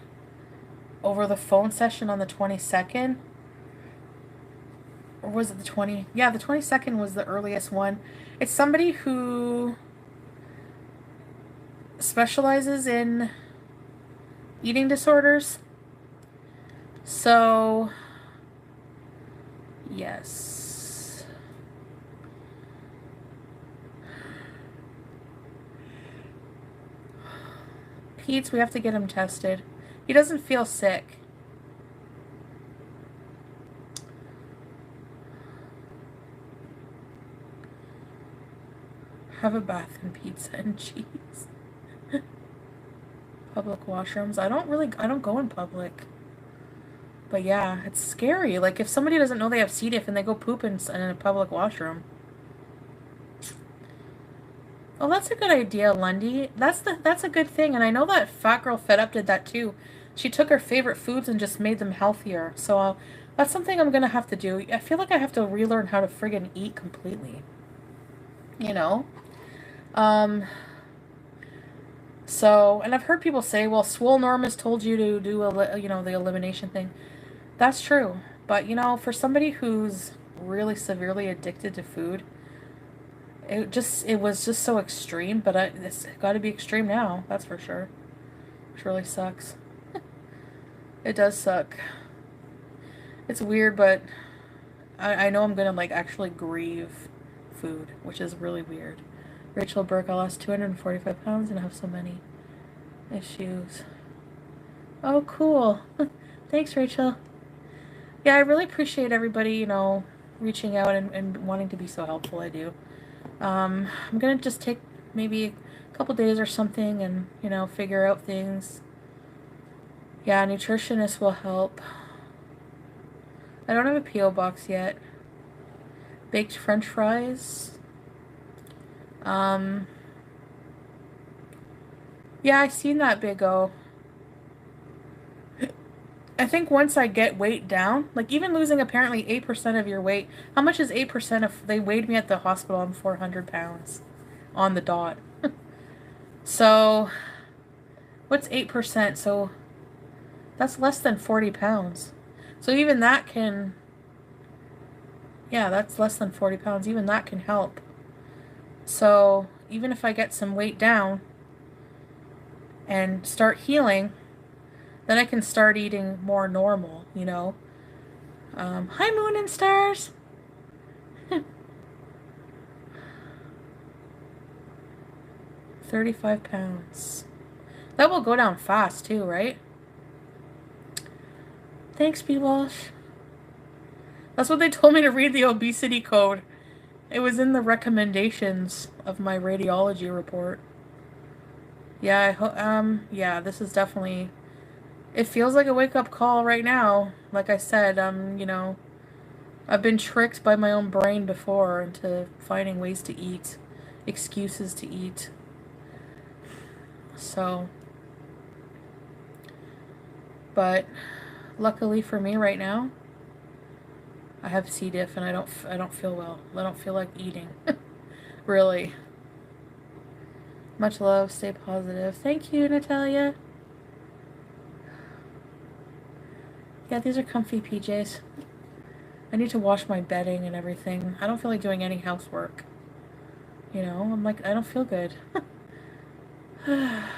over the phone session on the 22nd. Or was it the 20? Yeah, the 22nd was the earliest one. It's somebody who specializes in eating disorders. So, yes. Pete, we have to get him tested. He doesn't feel sick. Have a bath and pizza and cheese. Public washrooms. I don't go in public. But yeah, it's scary. Like, if somebody doesn't know they have C. diff and they go poop in a public washroom. Oh, that's a good idea, Lundy. That's a good thing. And I know that Fat Girl Fed Up did that too. She took her favorite foods and just made them healthier. So that's something I'm gonna have to do. I feel like I have to relearn how to friggin' eat completely. You know? So, and I've heard people say, well, Swole Norm has told you to do, you know, the elimination thing. That's true. But, you know, for somebody who's really severely addicted to food, it was just so extreme, but it's got to be extreme now, that's for sure. Which really sucks. It does suck. It's weird, but I know I'm gonna, like, actually grieve food, which is really weird. Rachel Burke, I lost 245 pounds and have so many issues. Oh, cool. Thanks, Rachel. Yeah, I really appreciate everybody, you know, reaching out and wanting to be so helpful. I do. I'm going to just take maybe a couple days or something and, you know, figure out things. Yeah, nutritionist will help. I don't have a P.O. box yet. Baked French fries. Yeah, I seen that Big O. I think once I get weight down, like even losing apparently 8% of your weight. How much is 8% of, they weighed me at the hospital, I'm 400 pounds on the dot. So, what's 8%? So, that's less than 40 pounds. So even that can, yeah, that's less than 40 pounds. Even that can help. So, even if I get some weight down and start healing, then I can start eating more normal, you know. Hi, Moon and Stars. 35 pounds. That will go down fast too, right? Thanks, B. Walsh. That's what they told me to read the obesity code. It was in the recommendations of my radiology report. Yeah, yeah, this is definitely, it feels like a wake-up call right now. Like I said, you know, I've been tricked by my own brain before into finding ways to eat, excuses to eat. So, but luckily for me right now, I have C. diff and I don't feel well. I don't feel like eating. Really. Much love, stay positive. Thank you, Natalia. Yeah, these are comfy PJs. I need to wash my bedding and everything. I don't feel like doing any housework. You know, I'm like, I don't feel good. Anyway.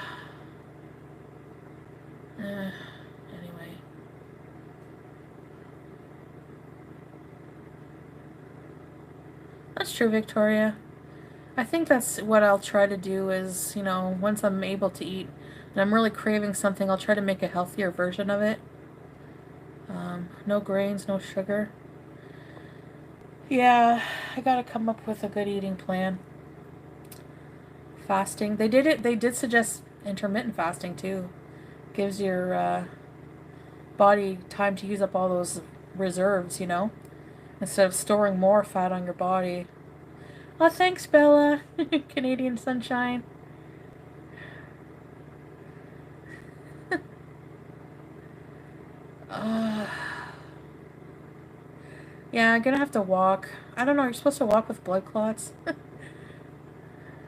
That's true, Victoria. I think that's what I'll try to do is, you know, once I'm able to eat and I'm really craving something, I'll try to make a healthier version of it. No grains, no sugar. Yeah, I gotta come up with a good eating plan. Fasting. They did suggest intermittent fasting too. Gives your body time to use up all those reserves, you know, instead of storing more fat on your body. Oh, thanks, Bella. Canadian Sunshine. Yeah, I'm gonna have to walk. I don't know, you're supposed to walk with blood clots.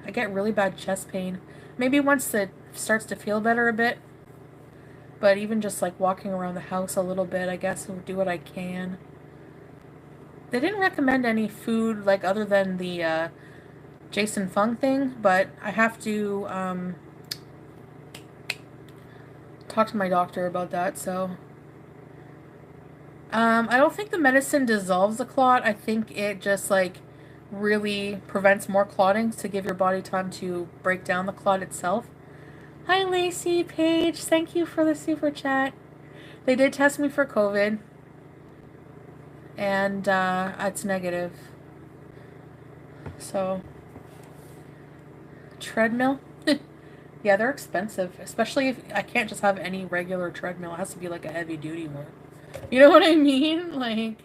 I get really bad chest pain. Maybe once it starts to feel better a bit. But even just like walking around the house a little bit, I guess I'll do what I can. They didn't recommend any food like other than the Jason Fung thing, but I have to talk to my doctor about that, so I don't think the medicine dissolves the clot. I think it just like really prevents more clotting to give your body time to break down the clot itself. Hi Lacey, Paige, thank you for the super chat. They did test me for COVID and it's negative. So treadmill? Yeah, they're expensive, especially if I can't just have any regular treadmill. It has to be like a heavy duty one. You know what I mean? Like,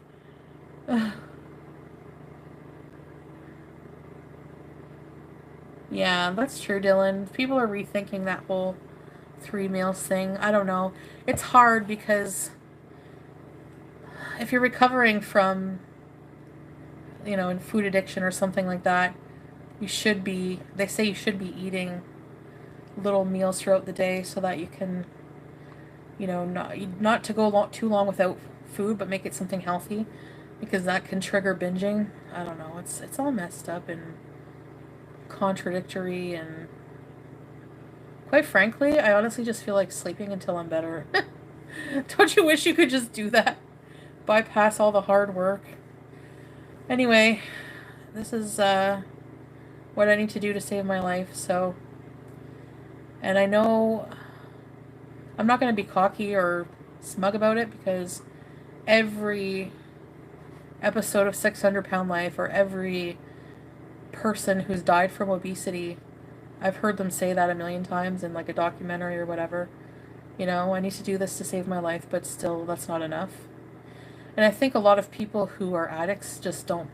yeah, that's true, Dylan. People are rethinking that whole 3 meals thing. I don't know. It's hard because if you're recovering from, you know, in food addiction or something like that, you should be, they say you should be eating little meals throughout the day so that you can, you know, not to go too long without food, but make it something healthy, because that can trigger binging. I don't know. It's all messed up and contradictory, and quite frankly, I honestly just feel like sleeping until I'm better. Don't you wish you could just do that? Bypass all the hard work. Anyway, This is what I need to do to save my life. So, and I know I'm not going to be cocky or smug about it, because every episode of 600-Pound Life, or every person who's died from obesity, I've heard them say that a million times in like a documentary or whatever. You know, I need to do this to save my life, but still, that's not enough. And I think a lot of people who are addicts just don't,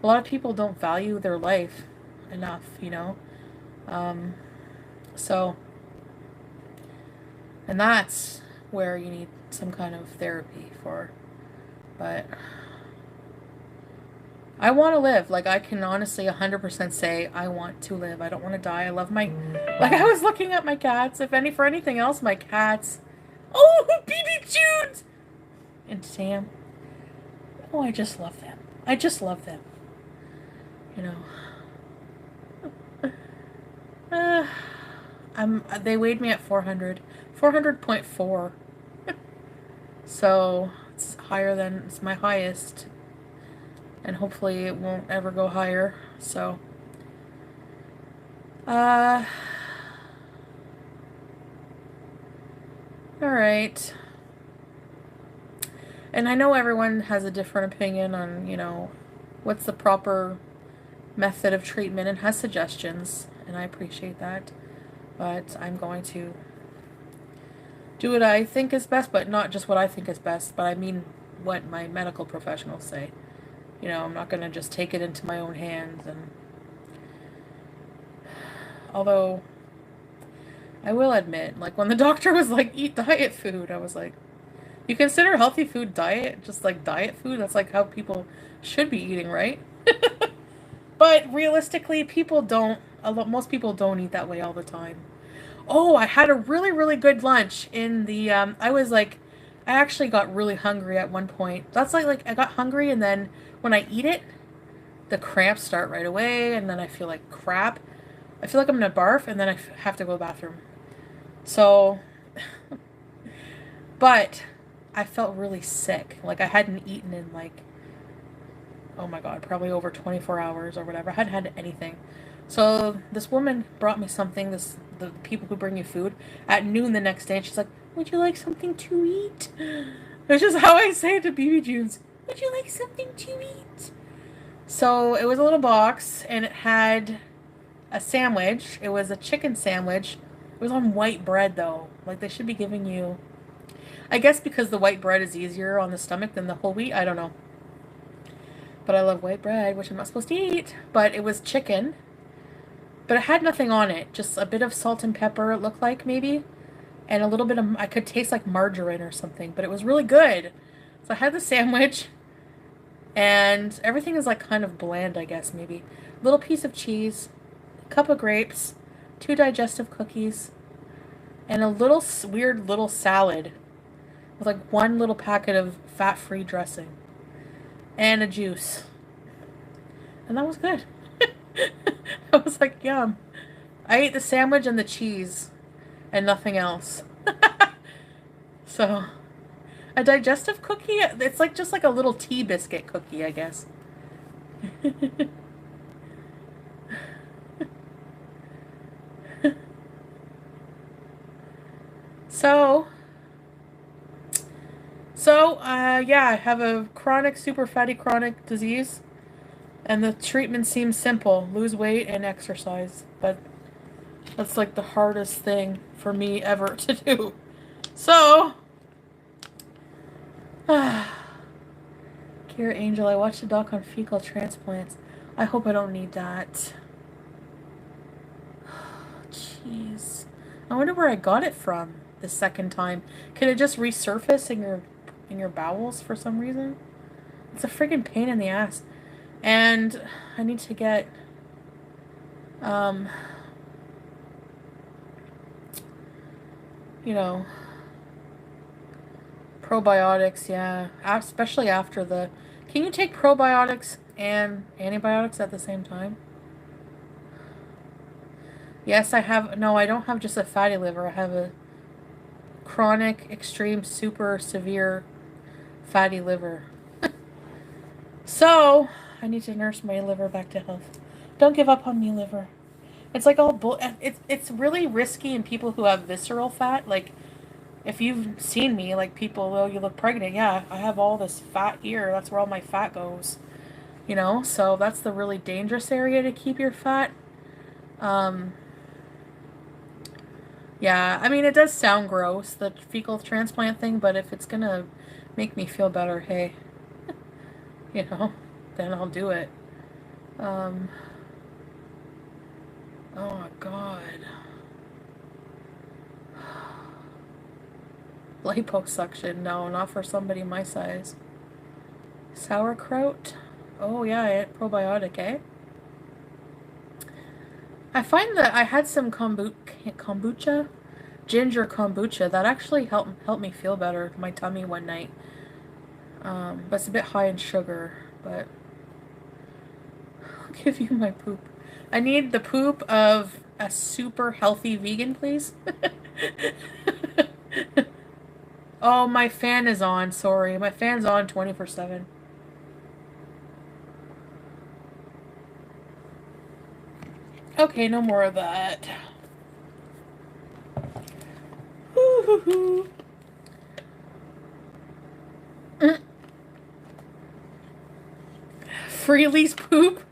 a lot of people don't value their life enough, you know? Um, so, and that's where you need some kind of therapy for. But I want to live. Like, I can honestly 100% say I want to live. I don't want to die. I love my, like, I was looking at my cats. For anything else, my cats. Oh, BB Junes! And Sam. Oh, I just love them. I just love them. You know. They weighed me at 400. 400.4. So, it's higher than, it's my highest. And hopefully it won't ever go higher. So, alright. And I know everyone has a different opinion on, you know, what's the proper method of treatment, and has suggestions, and I appreciate that. But I'm going to do what I think is best, but not just what I think is best, but I mean what my medical professionals say. You know, I'm not going to just take it into my own hands. And although I will admit, like, when the doctor was like, eat diet food, I was like, you consider healthy food diet? Just like diet food? That's like how people should be eating, right? But realistically, people don't, most people don't eat that way all the time. Oh, I had a really, really good lunch in the, I was like, I actually got really hungry at one point. That's like I got hungry, and then when I eat it, the cramps start right away, and then I feel like crap. I feel like I'm gonna barf, and then I have to go to the bathroom. So, but I felt really sick. Like, I hadn't eaten in like, oh my God, probably over 24 hours or whatever. I hadn't had anything. So this woman brought me something, the people who bring you food, at noon the next day, and she's like, would you like something to eat? It's just how I say it to BB Junes. Would you like something to eat? So it was a little box, and it had a sandwich. It was a chicken sandwich. It was on white bread, though. Like, they should be giving you, I guess because the white bread is easier on the stomach than the whole wheat. I don't know. But I love white bread, which I'm not supposed to eat. But it was chicken. But it had nothing on it. Just a bit of salt and pepper, it looked like, maybe. And a little bit of, I could taste like margarine or something. But it was really good. So I had the sandwich. And everything is like kind of bland, I guess, maybe. Little piece of cheese. A cup of grapes. 2 digestive cookies. And a little weird little salad. With like 1 little packet of fat-free dressing. And a juice. And that was good. I was like, yum. I ate the sandwich and the cheese. And nothing else. So, a digestive cookie? It's like just like a little tea biscuit cookie, I guess. Yeah, I have a super fatty chronic disease, and the treatment seems simple: lose weight and exercise. But that's like the hardest thing for me ever to do. So, Kira Angel, I watched a doc on fecal transplants. I hope I don't need that. Jeez. I wonder where I got it from the second time. Can it just resurface in your bowels for some reason? It's a friggin' pain in the ass. And I need to get you know, probiotics, yeah. Especially after the, can you take probiotics and antibiotics at the same time? Yes, I have, no, I don't have just a fatty liver. I have a chronic, extreme, super severe fatty liver. So, I need to nurse my liver back to health. Don't give up on me, liver. It's like all it's really risky in people who have visceral fat. Like, if you've seen me, like, people, oh, you look pregnant. Yeah, I have all this fat here. That's where all my fat goes. You know, so that's the really dangerous area to keep your fat. Yeah, I mean, it does sound gross, the fecal transplant thing, but if it's gonna make me feel better, hey, you know, then I'll do it. Oh my God. Liposuction, no, not for somebody my size. Sauerkraut? Oh yeah, probiotic, eh? I find that I had some kombucha, ginger kombucha, that actually helped me feel better, my tummy one night. But it's a bit high in sugar, but I'll give you my poop. I need the poop of a super healthy vegan, please. Oh, my fan is on, sorry. My fan's on 24/7. Okay, no more of that. Freely's poop?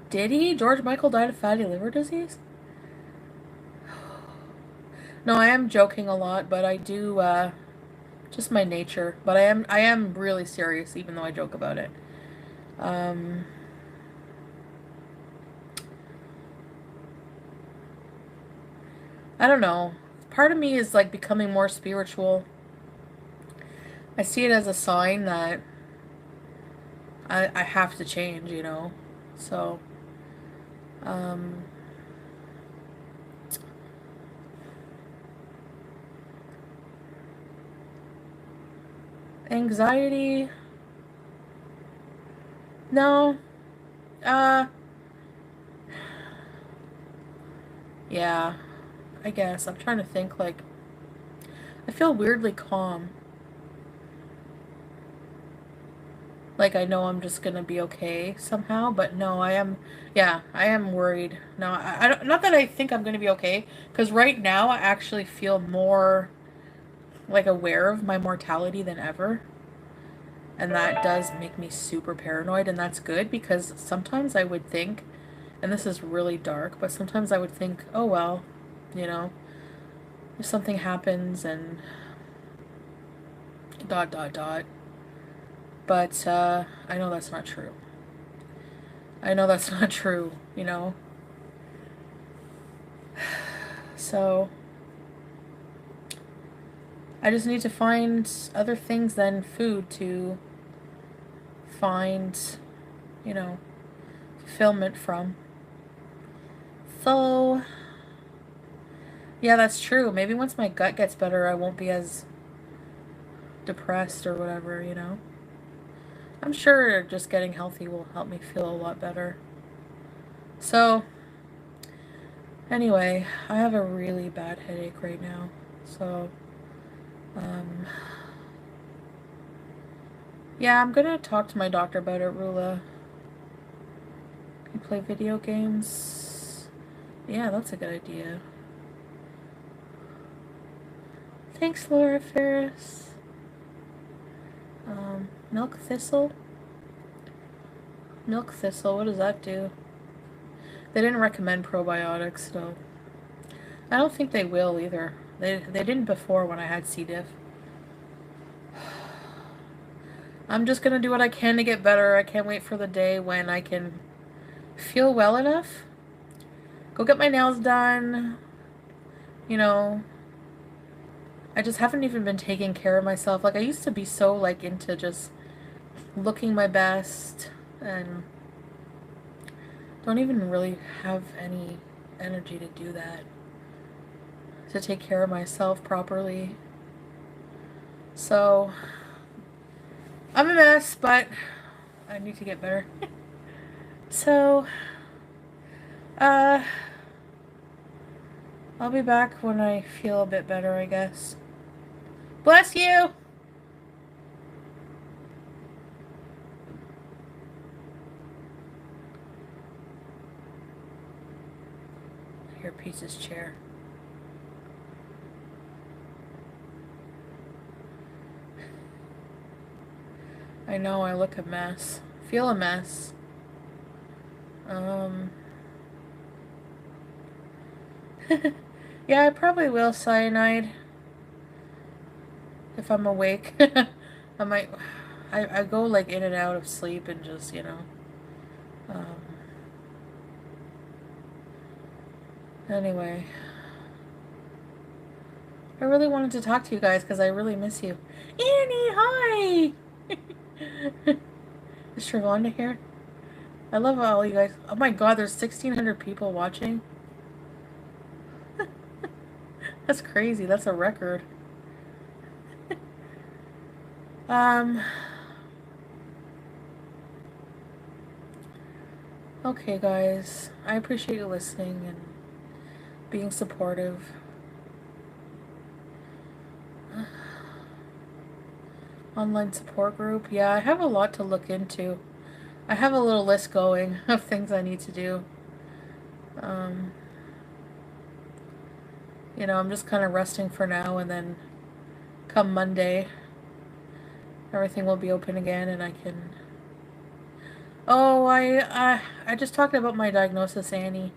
Did he? George Michael died of fatty liver disease? No, I am joking a lot, but I do, just my nature. But I am really serious, even though I joke about it. I don't know. Part of me is like becoming more spiritual. I see it as a sign that I have to change, you know. So, anxiety. No. Yeah. I guess. I'm trying to think, like, I feel weirdly calm. Like, I know I'm just gonna be okay somehow, but no, I am, yeah, I am worried. No, I don't, not that I think I'm gonna be okay, because right now I actually feel more, like, aware of my mortality than ever. And that does make me super paranoid, and that's good, because sometimes I would think, and this is really dark, but sometimes I would think, oh well, you know, if something happens and dot dot dot. But I know that's not true. I know that's not true, you know. So I just need to find other things than food to find, you know, fulfillment from. So yeah, that's true. Maybe once my gut gets better, I won't be as depressed or whatever, you know. I'm sure just getting healthy will help me feel a lot better. So, anyway, I have a really bad headache right now. So, yeah, I'm gonna talk to my doctor about it, Rula. Can you play video games? Yeah, that's a good idea. Thanks, Laura Ferris. Milk thistle? Milk thistle, what does that do? They didn't recommend probiotics, so I don't think they will either. They didn't before when I had C. diff. I'm just gonna do what I can to get better. I can't wait for the day when I can feel well enough. Go get my nails done. You know, I just haven't even been taking care of myself. Like, I used to be so, like, into just looking my best, and don't even really have any energy to do that, to take care of myself properly. So I'm a mess, but I need to get better. So I'll be back when I feel a bit better, I guess. Bless you. Here, Peach's chair. I know I look a mess. Feel a mess. Yeah, I probably will cyanide if I'm awake. I might. I go like in and out of sleep and just, you know. Anyway, I really wanted to talk to you guys because I really miss you. Annie, hi! Is Trevonda here? I love all you guys. Oh my god, there's 1,600 people watching. That's crazy. That's a record. Okay, guys. I appreciate you listening and being supportive. Online support group. Yeah, I have a lot to look into. I have a little list going of things I need to do. You know, I'm just kind of resting for now, and then come Monday, everything will be open again, and I can... Oh, I just talked about my diagnosis, Annie.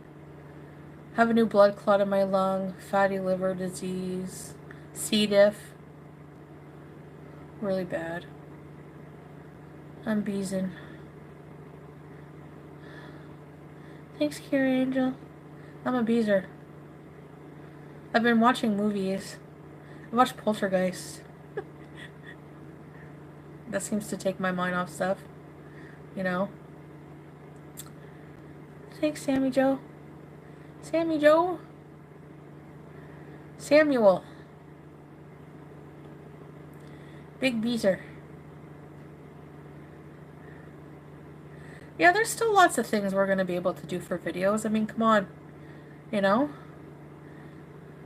Have a new blood clot in my lung, fatty liver disease, C. diff. Really bad. I'm beezing. Thanks, Kira Angel. I'm a beezer. I've been watching movies. I watched Poltergeist. That seems to take my mind off stuff. You know? Thanks, Sammy Joe. Sammy Joe? Samuel. Big beezer. Yeah, there's still lots of things we're going to be able to do for videos. I mean, come on. You know?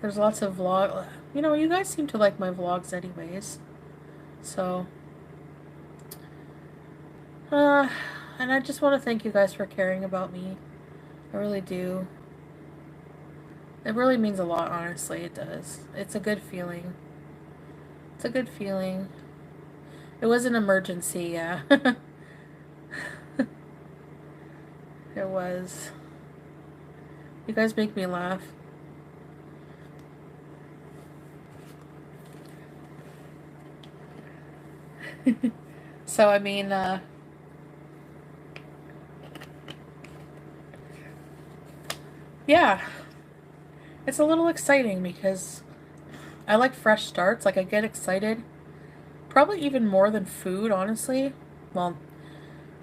There's lots of vlog. You know, you guys seem to like my vlogs anyways. So. And I just want to thank you guys for caring about me. I really do. It really means a lot, honestly. It does. It's a good feeling. It's a good feeling. It was an emergency, yeah. It was. You guys make me laugh. So, I mean, yeah. It's a little exciting because I like fresh starts. Like, I get excited. Probably even more than food, honestly. Well,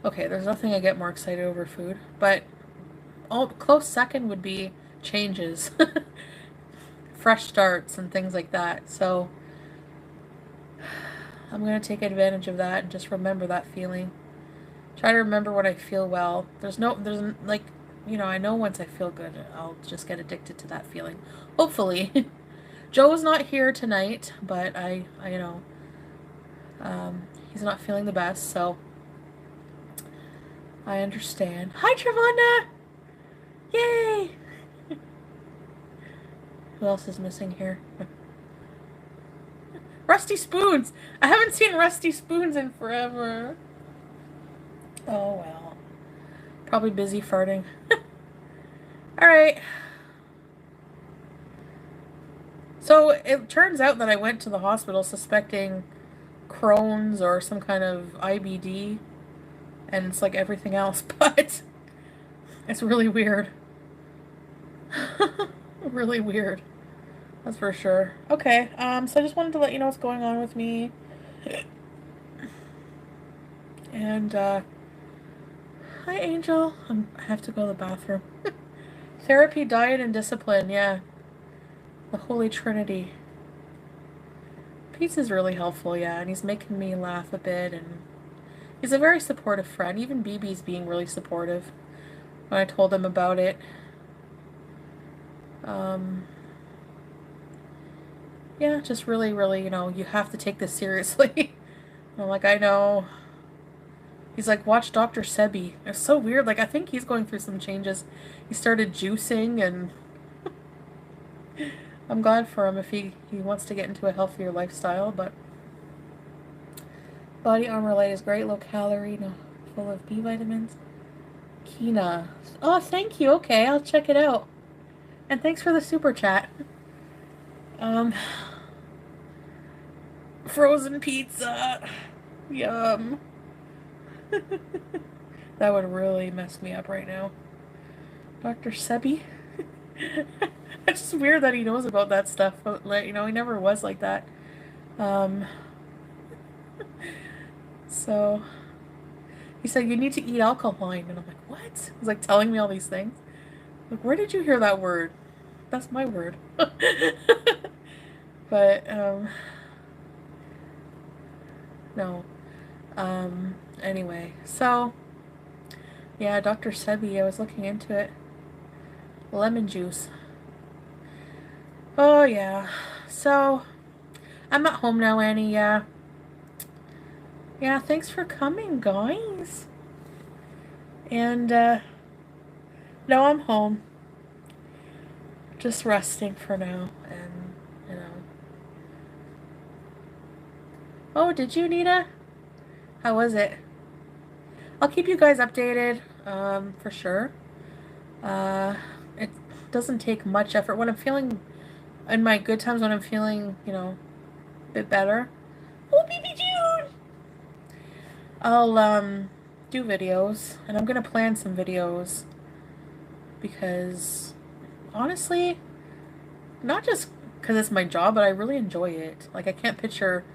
okay, there's nothing I get more excited over food. But close second would be changes. Fresh starts and things like that. So, I'm going to take advantage of that and just remember that feeling. Try to remember when I feel well. There's like, you know, I know once I feel good, I'll just get addicted to that feeling. Hopefully. Joe's not here tonight, but you know, he's not feeling the best, so I understand. Hi, Trevonda! Yay! Who else is missing here? Rusty Spoons! I haven't seen Rusty Spoons in forever. Oh, well. Probably busy farting. Alright. So, it turns out that I went to the hospital suspecting Crohn's or some kind of IBD. And it's like everything else, but it's really weird. Really weird. That's for sure. Okay, so I just wanted to let you know what's going on with me. And, hi, Angel. I have to go to the bathroom. Therapy, diet, and discipline, yeah. The Holy Trinity. Pete's is really helpful, yeah, and he's making me laugh a bit, and he's a very supportive friend. Even BB's being really supportive when I told him about it. yeah, just really, really, you know, you have to take this seriously. I'm like, I know. He's like, watch Dr. Sebi. It's so weird. Like, I think he's going through some changes. He started juicing, and I'm glad for him if he wants to get into a healthier lifestyle. But Body Armor Light is great, low calorie, no, full of B vitamins. Kina. Oh, thank you. Okay, I'll check it out. And thanks for the super chat. Um, frozen pizza. Yum. That would really mess me up right now. Dr. Sebi? It's just weird that he knows about that stuff, but, like, you know, he never was like that. Um, so he said, you need to eat alkaline. And I'm like, what? He's like telling me all these things. Like, where did you hear that word? That's my word. But, no. Anyway, so, yeah, Dr. Sebi, I was looking into it. Lemon juice. Oh, yeah. So, I'm at home now, Annie, yeah. Yeah, thanks for coming, guys. And, no, I'm home. Just resting for now, and, you know. Oh, did you, Nita? How was it? I'll keep you guys updated, for sure. It doesn't take much effort. When I'm feeling, in my good times, when I'm feeling, you know, a bit better. Oh, baby June! I'll, do videos, and I'm gonna plan some videos, because, honestly, not just because it's my job, but I really enjoy it. Like, I can't picture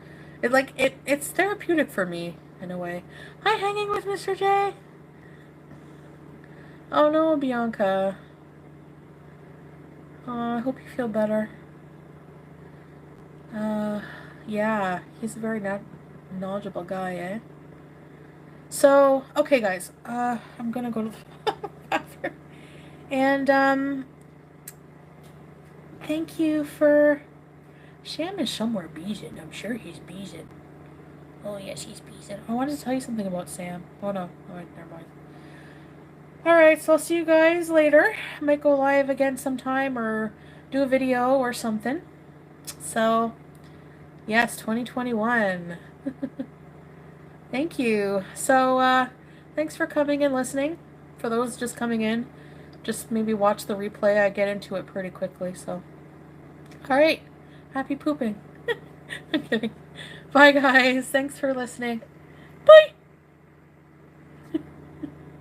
it. Like, it's therapeutic for me in a way. Hi, hanging with Mr. J. Oh no, Bianca. I hope you feel better. Yeah, he's a very knowledgeable guy, eh? So, okay, guys. I'm gonna go to the bathroom. And thank you for. Sham is somewhere beezing. I'm sure he's beezing. Oh, yes, he's beezing. I wanted to tell you something about Sam. Oh, no. Alright, never mind. Alright, so I'll see you guys later. I might go live again sometime or do a video or something. So, yes, 2021. Thank you. So, thanks for coming and listening. For those just coming in, just maybe watch the replay. I get into it pretty quickly, so. Alright. Happy pooping. I'm kidding. Bye, guys. Thanks for listening.